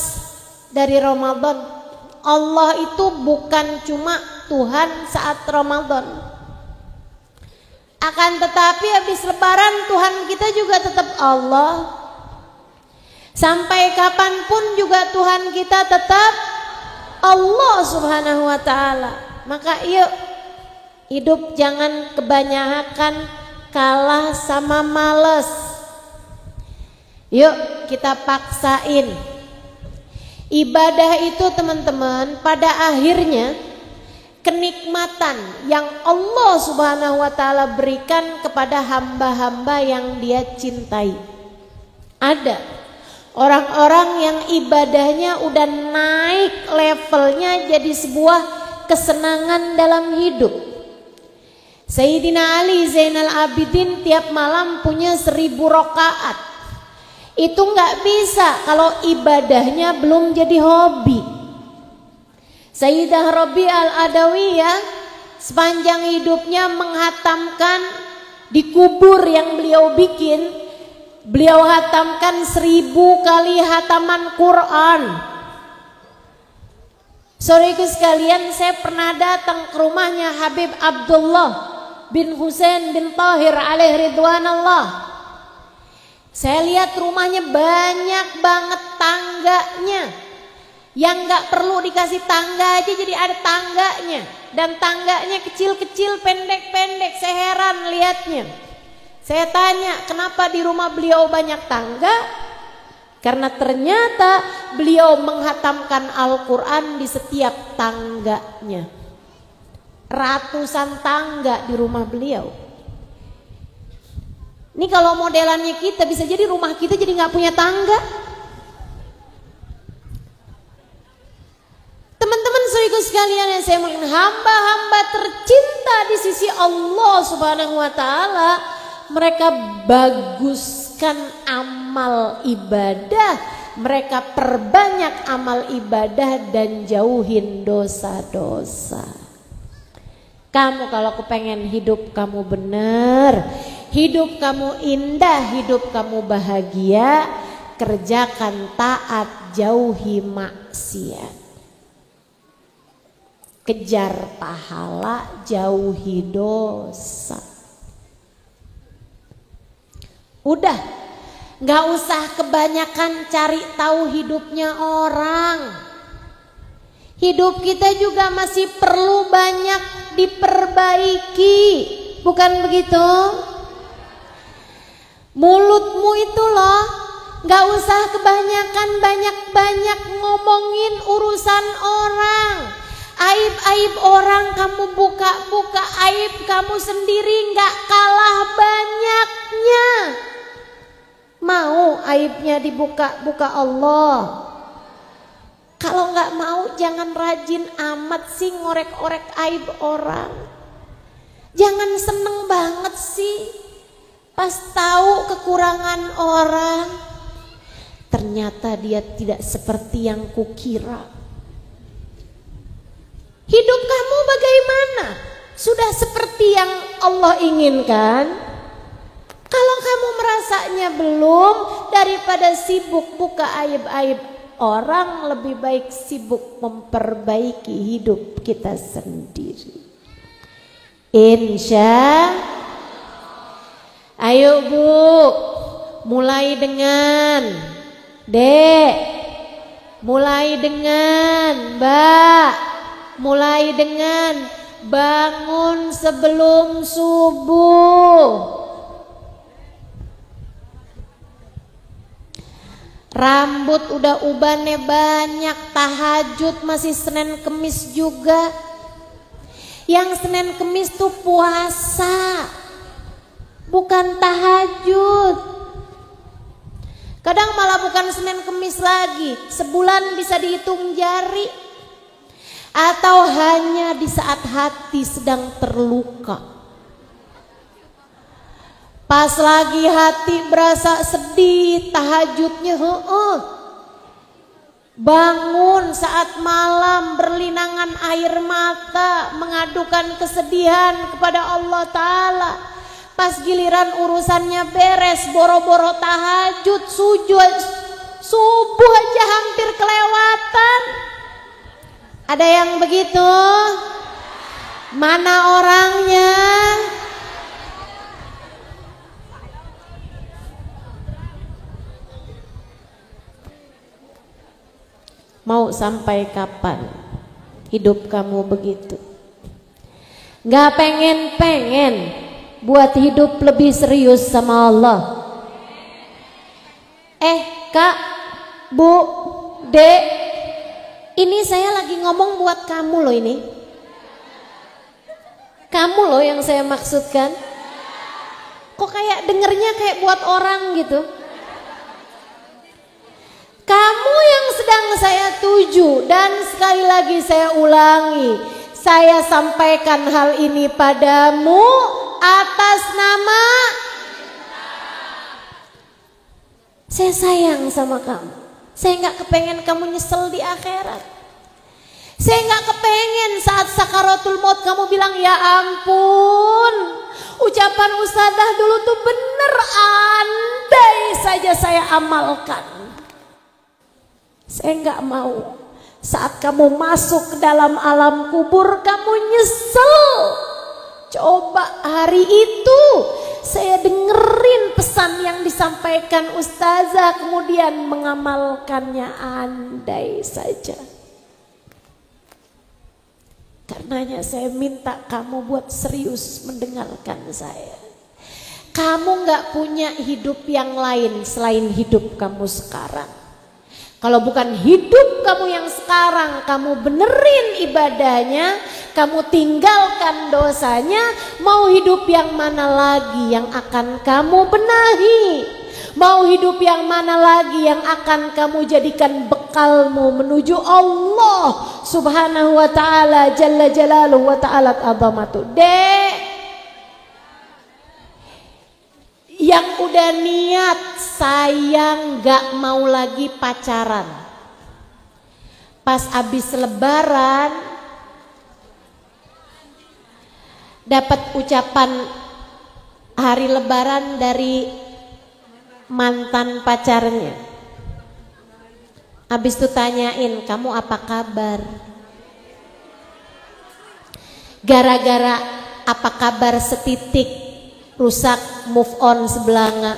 dari Ramadan, Allah itu bukan cuma Tuhan saat Ramadan. Akan tetapi habis lebaran Tuhan kita juga tetap Allah. Sampai kapanpun juga Tuhan kita tetap Allah Subhanahu wa ta'ala. Maka yuk, hidup jangan kebanyakan kalah sama males. Yuk kita paksain. Ibadah itu teman-teman pada akhirnya kenikmatan yang Allah Subhanahu wa ta'ala berikan kepada hamba-hamba yang Dia cintai. Ada orang-orang yang ibadahnya udah naik levelnya jadi sebuah kesenangan dalam hidup. Sayyidina Ali Zainal Abidin tiap malam punya 1000 rakaat. Itu nggak bisa kalau ibadahnya belum jadi hobi. Sayyidah Rabi al-Adawiyah sepanjang hidupnya menghatamkan di kubur yang beliau bikin, beliau hatamkan 1000 kali hataman Quran. Saudaraku sekalian, saya pernah datang ke rumahnya Habib Abdullah bin Husain bin Tahir alaihi ridwanallah. Saya lihat rumahnya banyak banget tangganya, yang gak perlu dikasih tangga aja jadi ada tangganya. Dan tangganya kecil-kecil, pendek-pendek. Saya heran lihatnya. Saya tanya, kenapa di rumah beliau banyak tangga? Karena ternyata beliau menghatamkan Al-Quran di setiap tangganya. Ratusan tangga di rumah beliau. Ini kalau modelannya kita, bisa jadi rumah kita jadi gak punya tangga. Teman-teman saudaraku sekalian yang saya muliakan, hamba-hamba tercinta di sisi Allah Subhanahu wa ta'ala, mereka baguskan amal ibadah, mereka perbanyak amal ibadah dan jauhin dosa-dosa. Kamu kalau kepengen hidup kamu benar, hidup kamu indah, hidup kamu bahagia, kerjakan taat, jauhi maksiat. Kejar pahala, jauhi dosa. Udah, gak usah kebanyakan cari tahu hidupnya orang. Hidup kita juga masih perlu banyak diperbaiki. Bukan begitu? Mulutmu itu loh, gak usah kebanyakan banyak-banyak ngomongin urusan orang. Aib-aib orang kamu buka-buka, aib kamu sendiri gak kalah banyaknya. Mau aibnya dibuka-buka Allah? Kalau gak mau jangan rajin amat sih ngorek-orek aib orang. Jangan seneng banget sih pas tahu kekurangan orang, ternyata dia tidak seperti yang kukira. Hidup kamu bagaimana? Sudah seperti yang Allah inginkan? Kalau kamu merasanya belum, daripada sibuk buka aib-aib orang, lebih baik sibuk memperbaiki hidup kita sendiri. Insya. Ayo Bu, mulai dengan Dek, mulai dengan Mbak, mulai dengan bangun sebelum subuh. Rambut udah ubannya banyak, tahajud masih Senin Kemis juga. Yang Senin Kemis tuh puasa, bukan tahajud. Kadang malah bukan Senin Kemis lagi, sebulan bisa dihitung jari. Atau hanya di saat hati sedang terluka, pas lagi hati berasa sedih, tahajudnya bangun saat malam berlinangan air mata, mengadukan kesedihan kepada Allah Ta'ala. Pas giliran urusannya beres, boro-boro tahajud, sujud, subuh aja hampir kelewatan. Ada yang begitu? Mana orangnya? Mau sampai kapan hidup kamu begitu? Gak pengen buat hidup lebih serius sama Allah. Kak, Bu, Dek, ini saya lagi ngomong buat kamu loh ini. Kamu loh yang saya maksudkan. Kok kayak dengernya kayak buat orang gitu? Kamu yang sedang saya tuju, dan sekali lagi saya ulangi, saya sampaikan hal ini padamu atas nama saya sayang sama kamu. Saya gak kepengen kamu nyesel di akhirat. Saya gak kepengen saat sakaratul maut kamu bilang, ya ampun, ucapan ustadzah dulu tuh bener, andai saja saya amalkan. Saya gak mau saat kamu masuk ke dalam alam kubur kamu nyesel. Coba hari itu saya dengerin pesan yang disampaikan ustazah, kemudian mengamalkannya, andai saja. Karenanya saya minta kamu buat serius mendengarkan saya. Kamu gak punya hidup yang lain selain hidup kamu sekarang. Kalau bukan hidup kamu yang sekarang, kamu benerin ibadahnya, kamu tinggalkan dosanya, mau hidup yang mana lagi yang akan kamu benahi? Mau hidup yang mana lagi yang akan kamu jadikan bekalmu menuju Allah Subhanahu wa ta'ala Jalla Jalaluhu wa ta'ala azamatu. Dek, yang udah niat sayang gak mau lagi pacaran, pas abis lebaran dapat ucapan hari lebaran dari mantan pacarnya, abis itu tanyain, kamu apa kabar? Gara-gara apa kabar setitik rusak move on sebelanga.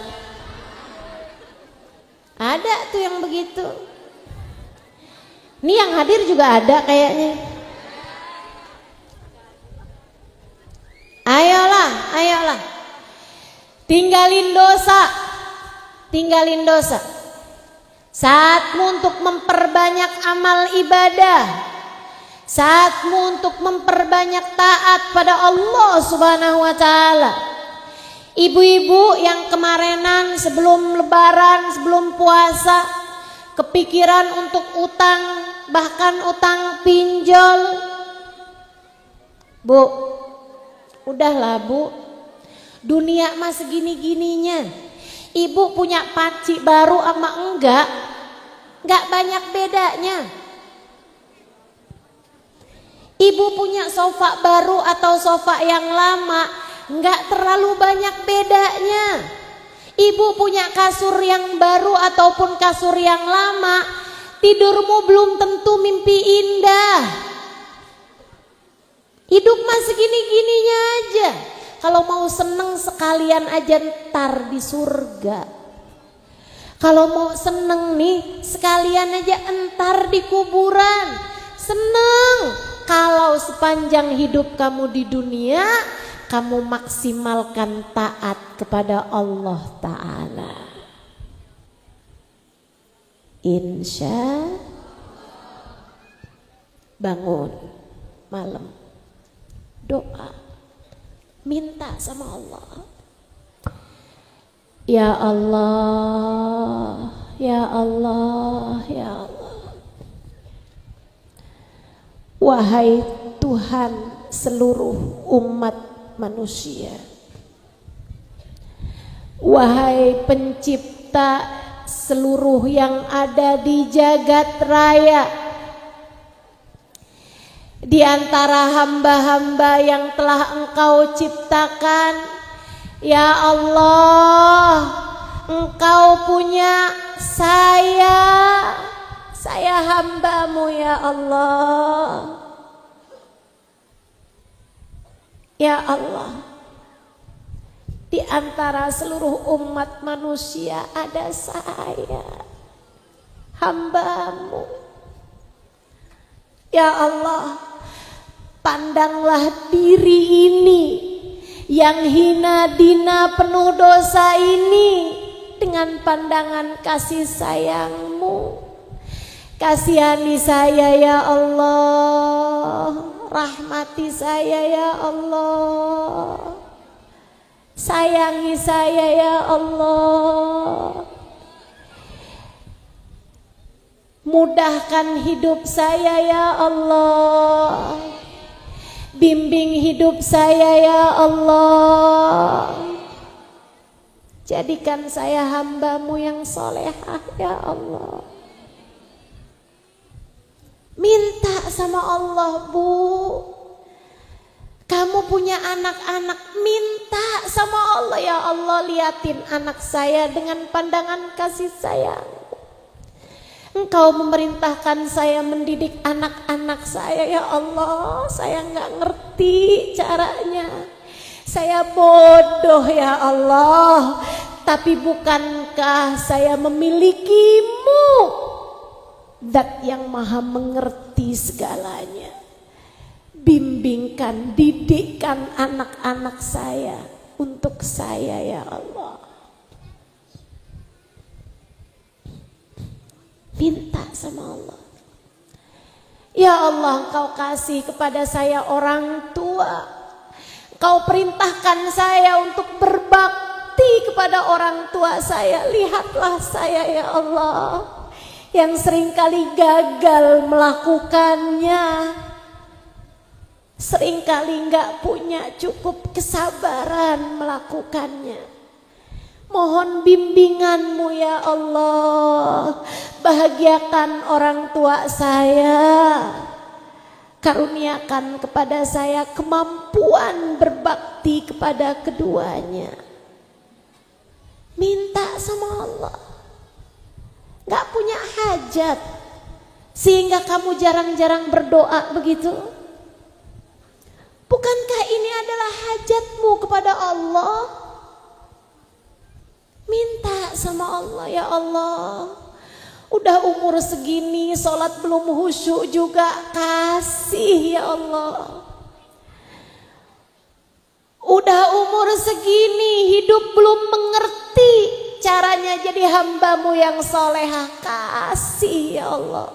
Ada tuh yang begitu. Ini yang hadir juga ada kayaknya. Ayolah, ayolah. Tinggalin dosa. Tinggalin dosa. Saatmu untuk memperbanyak amal ibadah. Saatmu untuk memperbanyak taat pada Allah Subhanahu wa taala. Ibu-ibu yang kemarenan sebelum lebaran, sebelum puasa, kepikiran untuk utang, bahkan utang pinjol. Bu, udahlah bu, dunia mah segini-gininya. Ibu punya paci baru sama enggak banyak bedanya. Ibu punya sofa baru atau sofa yang lama, nggak terlalu banyak bedanya. Ibu punya kasur yang baru ataupun kasur yang lama, tidurmu belum tentu mimpi indah. Hidup mah segini-gininya aja. Kalau mau seneng sekalian aja ntar di surga. Kalau mau seneng nih sekalian aja entar di kuburan. Seneng kalau sepanjang hidup kamu di dunia kamu maksimalkan taat kepada Allah Ta'ala. Insya bangun malam doa, minta sama Allah. Ya Allah, ya Allah, ya Allah. Wahai Tuhan seluruh umat manusia, wahai pencipta seluruh yang ada di jagat raya, di antara hamba-hamba yang telah Engkau ciptakan, ya Allah, Engkau punya saya hamba-Mu ya Allah. Ya Allah, di antara seluruh umat manusia ada saya, hamba-Mu. Ya Allah, pandanglah diri ini yang hina dina penuh dosa ini dengan pandangan kasih sayang-Mu. Kasihani saya ya Allah, rahmati saya ya Allah, sayangi saya ya Allah, mudahkan hidup saya ya Allah, bimbing hidup saya ya Allah, jadikan saya hamba-Mu yang solehah ya Allah. Minta sama Allah bu, kamu punya anak-anak, minta sama Allah, ya Allah liatin anak saya dengan pandangan kasih sayang. Engkau memerintahkan saya mendidik anak-anak saya ya Allah, saya nggak ngerti caranya, saya bodoh ya Allah, tapi bukankah saya memilikimu, Zat yang maha mengerti segalanya. Bimbingkan, didikkan anak-anak saya untuk saya ya Allah. Minta sama Allah. Ya Allah, Engkau kasih kepada saya orang tua. Engkau perintahkan saya untuk berbakti kepada orang tua saya. Lihatlah saya ya Allah, yang seringkali gagal melakukannya, seringkali nggak punya cukup kesabaran melakukannya. Mohon bimbingan-Mu ya Allah, bahagiakan orang tua saya, karuniakan kepada saya kemampuan berbakti kepada keduanya. Minta sama Allah. Gak punya hajat sehingga kamu jarang-jarang berdoa begitu? Bukankah ini adalah hajatmu kepada Allah? Minta sama Allah, ya Allah, Udah umur segini sholat belum khusyuk juga, kasih ya Allah. Udah umur segini hidup belum mengerti caranya jadi hambamu yang solehah, kasih ya Allah.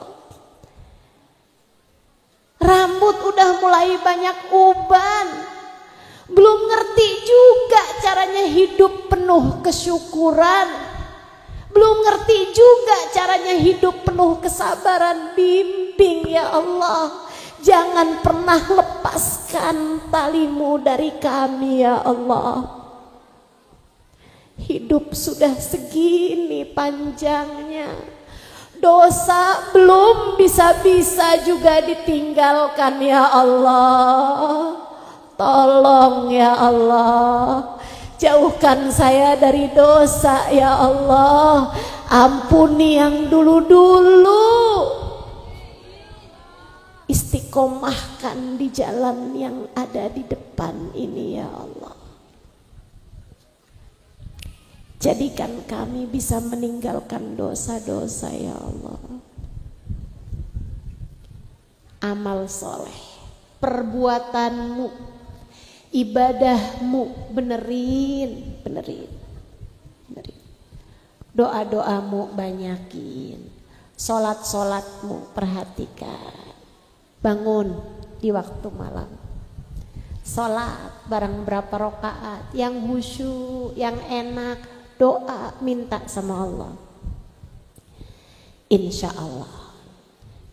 Rambut udah mulai banyak uban, belum ngerti juga caranya hidup penuh kesyukuran, belum ngerti juga caranya hidup penuh kesabaran, bimbing ya Allah. Jangan pernah lepaskan talimu dari kami ya Allah. Hidup sudah segini panjangnya, dosa belum bisa-bisa juga ditinggalkan ya Allah. Tolong ya Allah, jauhkan saya dari dosa ya Allah. Ampuni yang dulu-dulu, istiqomahkan di jalan yang ada di depan ini ya Allah. Jadikan kami bisa meninggalkan dosa-dosa ya Allah. Amal soleh, perbuatanmu, ibadahmu benerin. Doa-doamu banyakin, sholat-sholatmu perhatikan. Bangun di waktu malam, sholat bareng berapa rakaat, yang khusyuk, yang enak, doa minta sama Allah. Insya Allah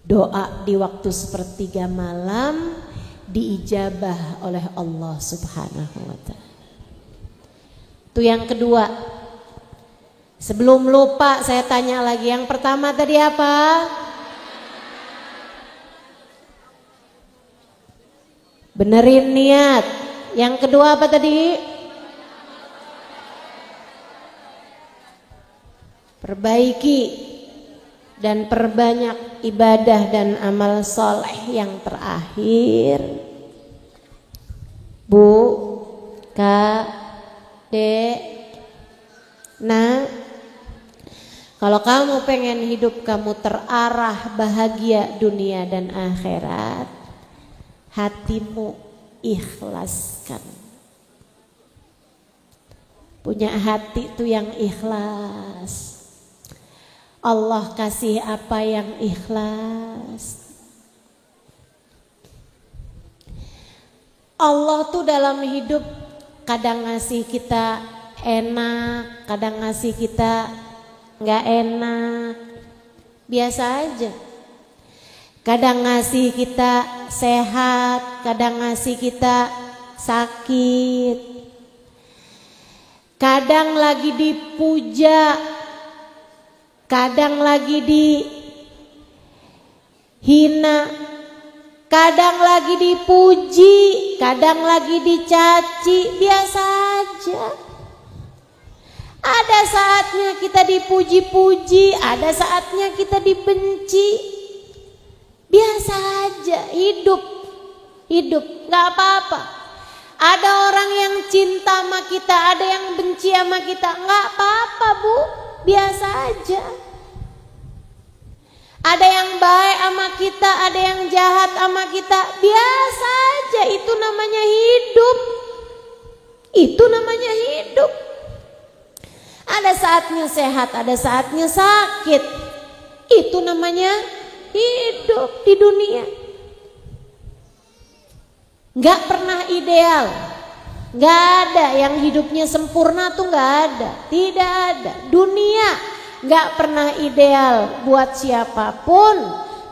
doa di waktu sepertiga malam diijabah oleh Allah Subhanahu wa ta'ala. Itu yang kedua. Sebelum lupa saya tanya lagi, yang pertama tadi apa? Benerin niat. Yang kedua apa tadi? Perbaiki dan perbanyak ibadah dan amal soleh. Yang terakhir, Bu, Kak, Dek, Nah, kalau kamu pengen hidup kamu terarah bahagia dunia dan akhirat, hatimu ikhlaskan. Punya hati itu yang ikhlas. Allah kasih apa yang ikhlas. Allah tuh dalam hidup kadang ngasih kita enak, kadang ngasih kita nggak enak, biasa aja. Kadang ngasih kita sehat, kadang ngasih kita sakit. Kadang lagi dipuja, kadang lagi dihina, kadang lagi dipuji, kadang lagi dicaci, biasa aja. Ada saatnya kita dipuji-puji, ada saatnya kita dibenci. Biasa aja, hidup gak apa-apa. Ada orang yang cinta sama kita, ada yang benci sama kita, gak apa-apa Bu, biasa aja. Ada yang baik sama kita, ada yang jahat sama kita, biasa aja. Itu namanya hidup. Itu namanya hidup. Ada saatnya sehat, ada saatnya sakit. Itu namanya hidup di dunia. Gak pernah ideal. Gak ada yang hidupnya sempurna tuh, gak ada. Tidak ada. Dunia gak pernah ideal buat siapapun,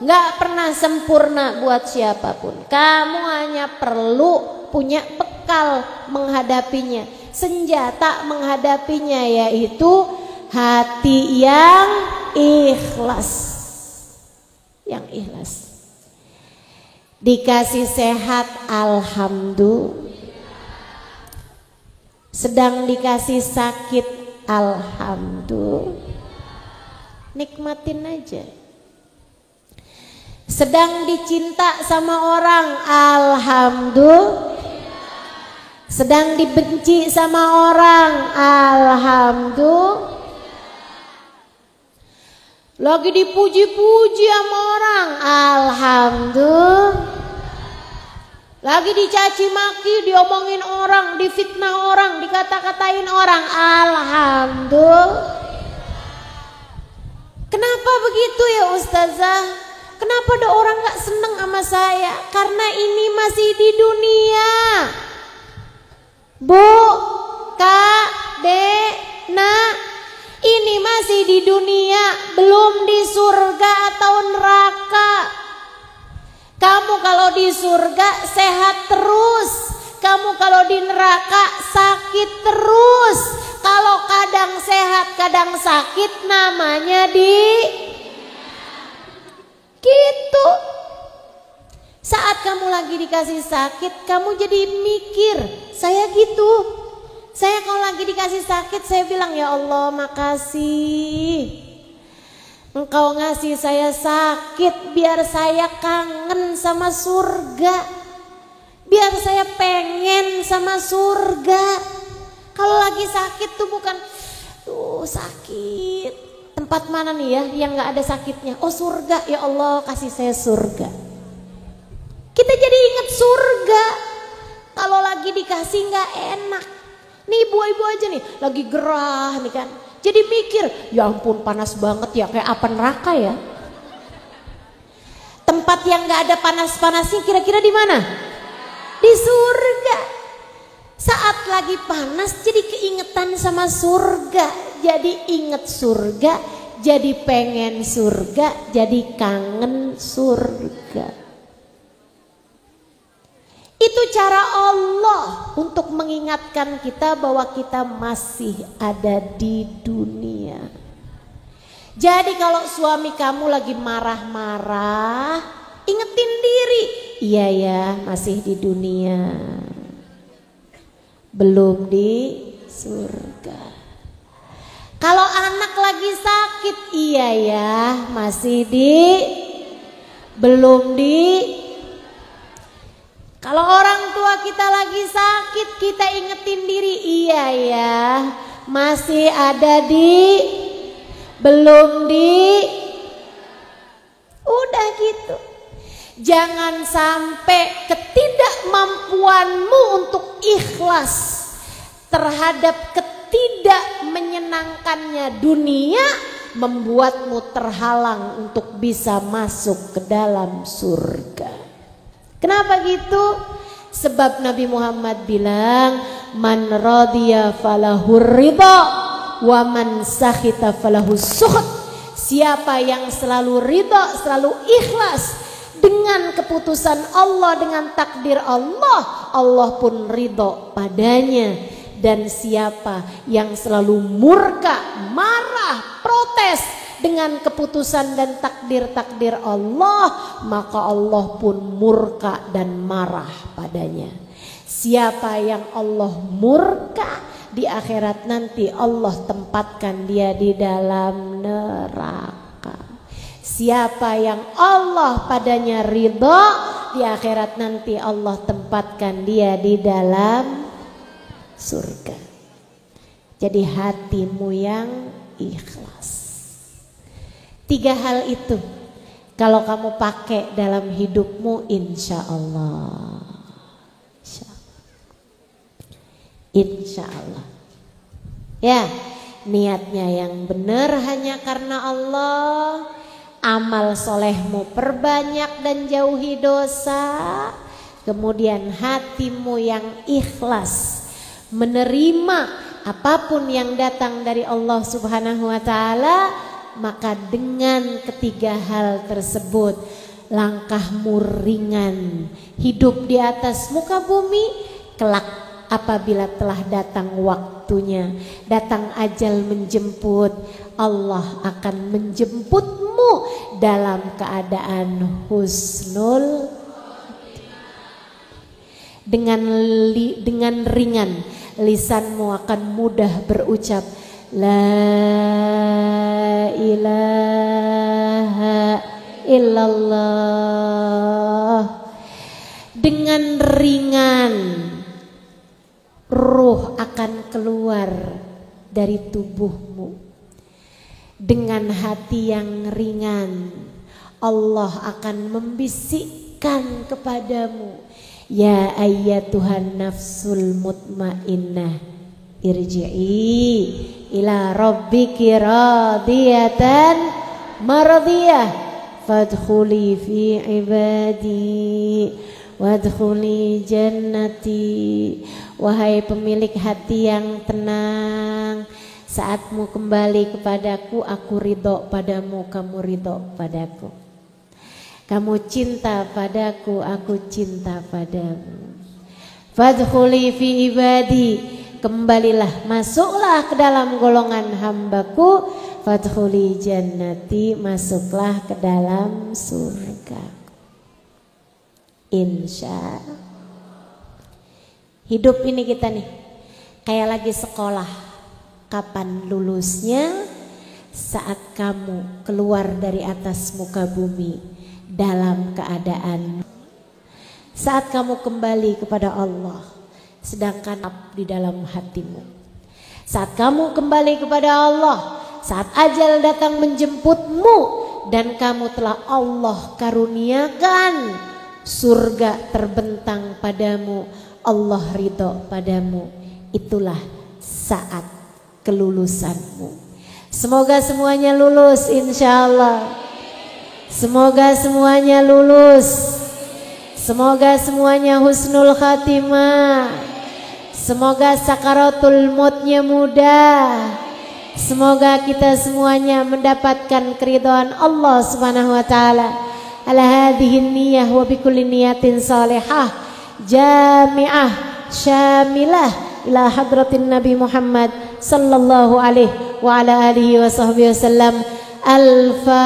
gak pernah sempurna buat siapapun. Kamu hanya perlu punya bekal menghadapinya, senjata menghadapinya, yaitu hati yang ikhlas. Yang ikhlas. Dikasih sehat, alhamdulillah. Sedang dikasih sakit, alhamdulillah. Nikmatin aja. Sedang dicinta sama orang, alhamdulillah. Sedang dibenci sama orang, alhamdulillah. Lagi dipuji-puji sama orang, alhamdulillah. Lagi dicaci maki, diomongin orang, difitnah orang, dikata-katain orang, alhamdulillah. Kenapa begitu ya Ustazah? Kenapa ada orang gak seneng sama saya? Karena ini masih di dunia. Bu, Kak, Dek, Nak, ini masih di dunia, belum di surga atau neraka. Kamu kalau di surga sehat terus, kamu kalau di neraka sakit terus. Kalau kadang sehat kadang sakit namanya di gitu. Saat kamu lagi dikasih sakit kamu jadi mikir, saya gitu. Saya kalau lagi dikasih sakit saya bilang, ya Allah makasih, Engkau ngasih saya sakit biar saya kangen sama surga, biar saya pengen sama surga. Kalau lagi sakit tuh bukan, sakit, tempat mana nih ya yang gak ada sakitnya? Oh surga, ya Allah kasih saya surga. Kita jadi ingat surga. Kalau lagi dikasih gak enak. Nih ibu-ibu aja nih lagi gerah nih kan, jadi mikir, ya ampun panas banget ya, kayak apa neraka ya. Tempat yang gak ada panas-panasnya kira-kira di mana? Di surga. Saat lagi panas jadi keingetan sama surga, jadi inget surga, jadi pengen surga, jadi kangen surga. Itu cara Allah untuk mengingatkan kita bahwa kita masih ada di dunia. Jadi kalau suami kamu lagi marah-marah, ingetin diri, iya ya masih di dunia, belum di surga. Kalau anak lagi sakit, iya ya masih di, belum di. Kalau orang tua kita lagi sakit, kita ingetin diri, iya ya masih ada di, belum di. Udah gitu. Jangan sampai ketidakmampuanmu untuk ikhlas terhadap ketidakmenyenangkannya dunia membuatmu terhalang untuk bisa masuk ke dalam surga. Kenapa gitu? Sebab Nabi Muhammad bilang, man radiya falahur ridha wa man sakhita falahus sukhut. Siapa yang selalu ridha, selalu ikhlas dengan keputusan Allah, dengan takdir Allah, Allah pun ridho padanya. Dan siapa yang selalu murka, marah, protes dengan keputusan dan takdir-takdir Allah, maka Allah pun murka dan marah padanya. Siapa yang Allah murka, di akhirat nanti Allah tempatkan dia di dalam neraka. Siapa yang Allah padanya ridho, di akhirat nanti Allah tempatkan dia di dalam surga. Jadi hatimu yang ikhlas. 3 hal itu kalau kamu pakai dalam hidupmu, insya Allah, insya Allah. Ya, niatnya yang benar hanya karena Allah. Amal solehmu perbanyak dan jauhi dosa. Kemudian hatimu yang ikhlas menerima apapun yang datang dari Allah Subhanahu wa ta'ala. Maka dengan 3 hal tersebut langkahmu ringan. Hidup di atas muka bumi, kelak apabila telah datang waktunya, datang ajal menjemput, Allah akan menjemputmu dalam keadaan husnul. Dengan ringan lisanmu akan mudah berucap la ilaha illallah. Dengan ringan ruh akan keluar dari tubuhmu. dengan hati yang ringan Allah akan membisikkan kepadamu, ya ayyatuhan nafsul mutmainnah, irji'i ila rabbiki radiyatan maradiyah, fadkhuli fi ibadi wadkhuli jannati. Wahai pemilik hati yang tenang, saatmu kembali kepadaku, aku ridho padamu, kamu ridho padaku. Kamu cinta padaku, aku cinta padamu. Fadkhuli fi ibadi, kembalilah, masuklah ke dalam golongan hambaku. Fadkhuli jannati, masuklah ke dalam surga. Insya hidup ini kita nih kayak lagi sekolah. Kapan lulusnya? Saat kamu keluar dari atas muka bumi dalam keadaan, saat kamu kembali kepada Allah sedangkan di dalam hatimu. Saat kamu kembali kepada Allah, saat ajal datang menjemputmu dan kamu telah Allah karuniakan surga terbentang padamu, Allah ridho padamu, itulah saat kelulusanmu. Semoga semuanya lulus insyaallah. Semoga semuanya lulus. Semoga semuanya husnul khatimah. Semoga sakaratul mautnya mudah. Semoga kita semuanya mendapatkan keridhaan Allah Subhanahu wa taala. Ala hadhihi niyyah wa bikulli niyatin salihah jami'ah syamilah ila hadratin Nabi Muhammad sallallahu alaihi wa ala alihi wa sahbihi wasallam. Al-Fatihah.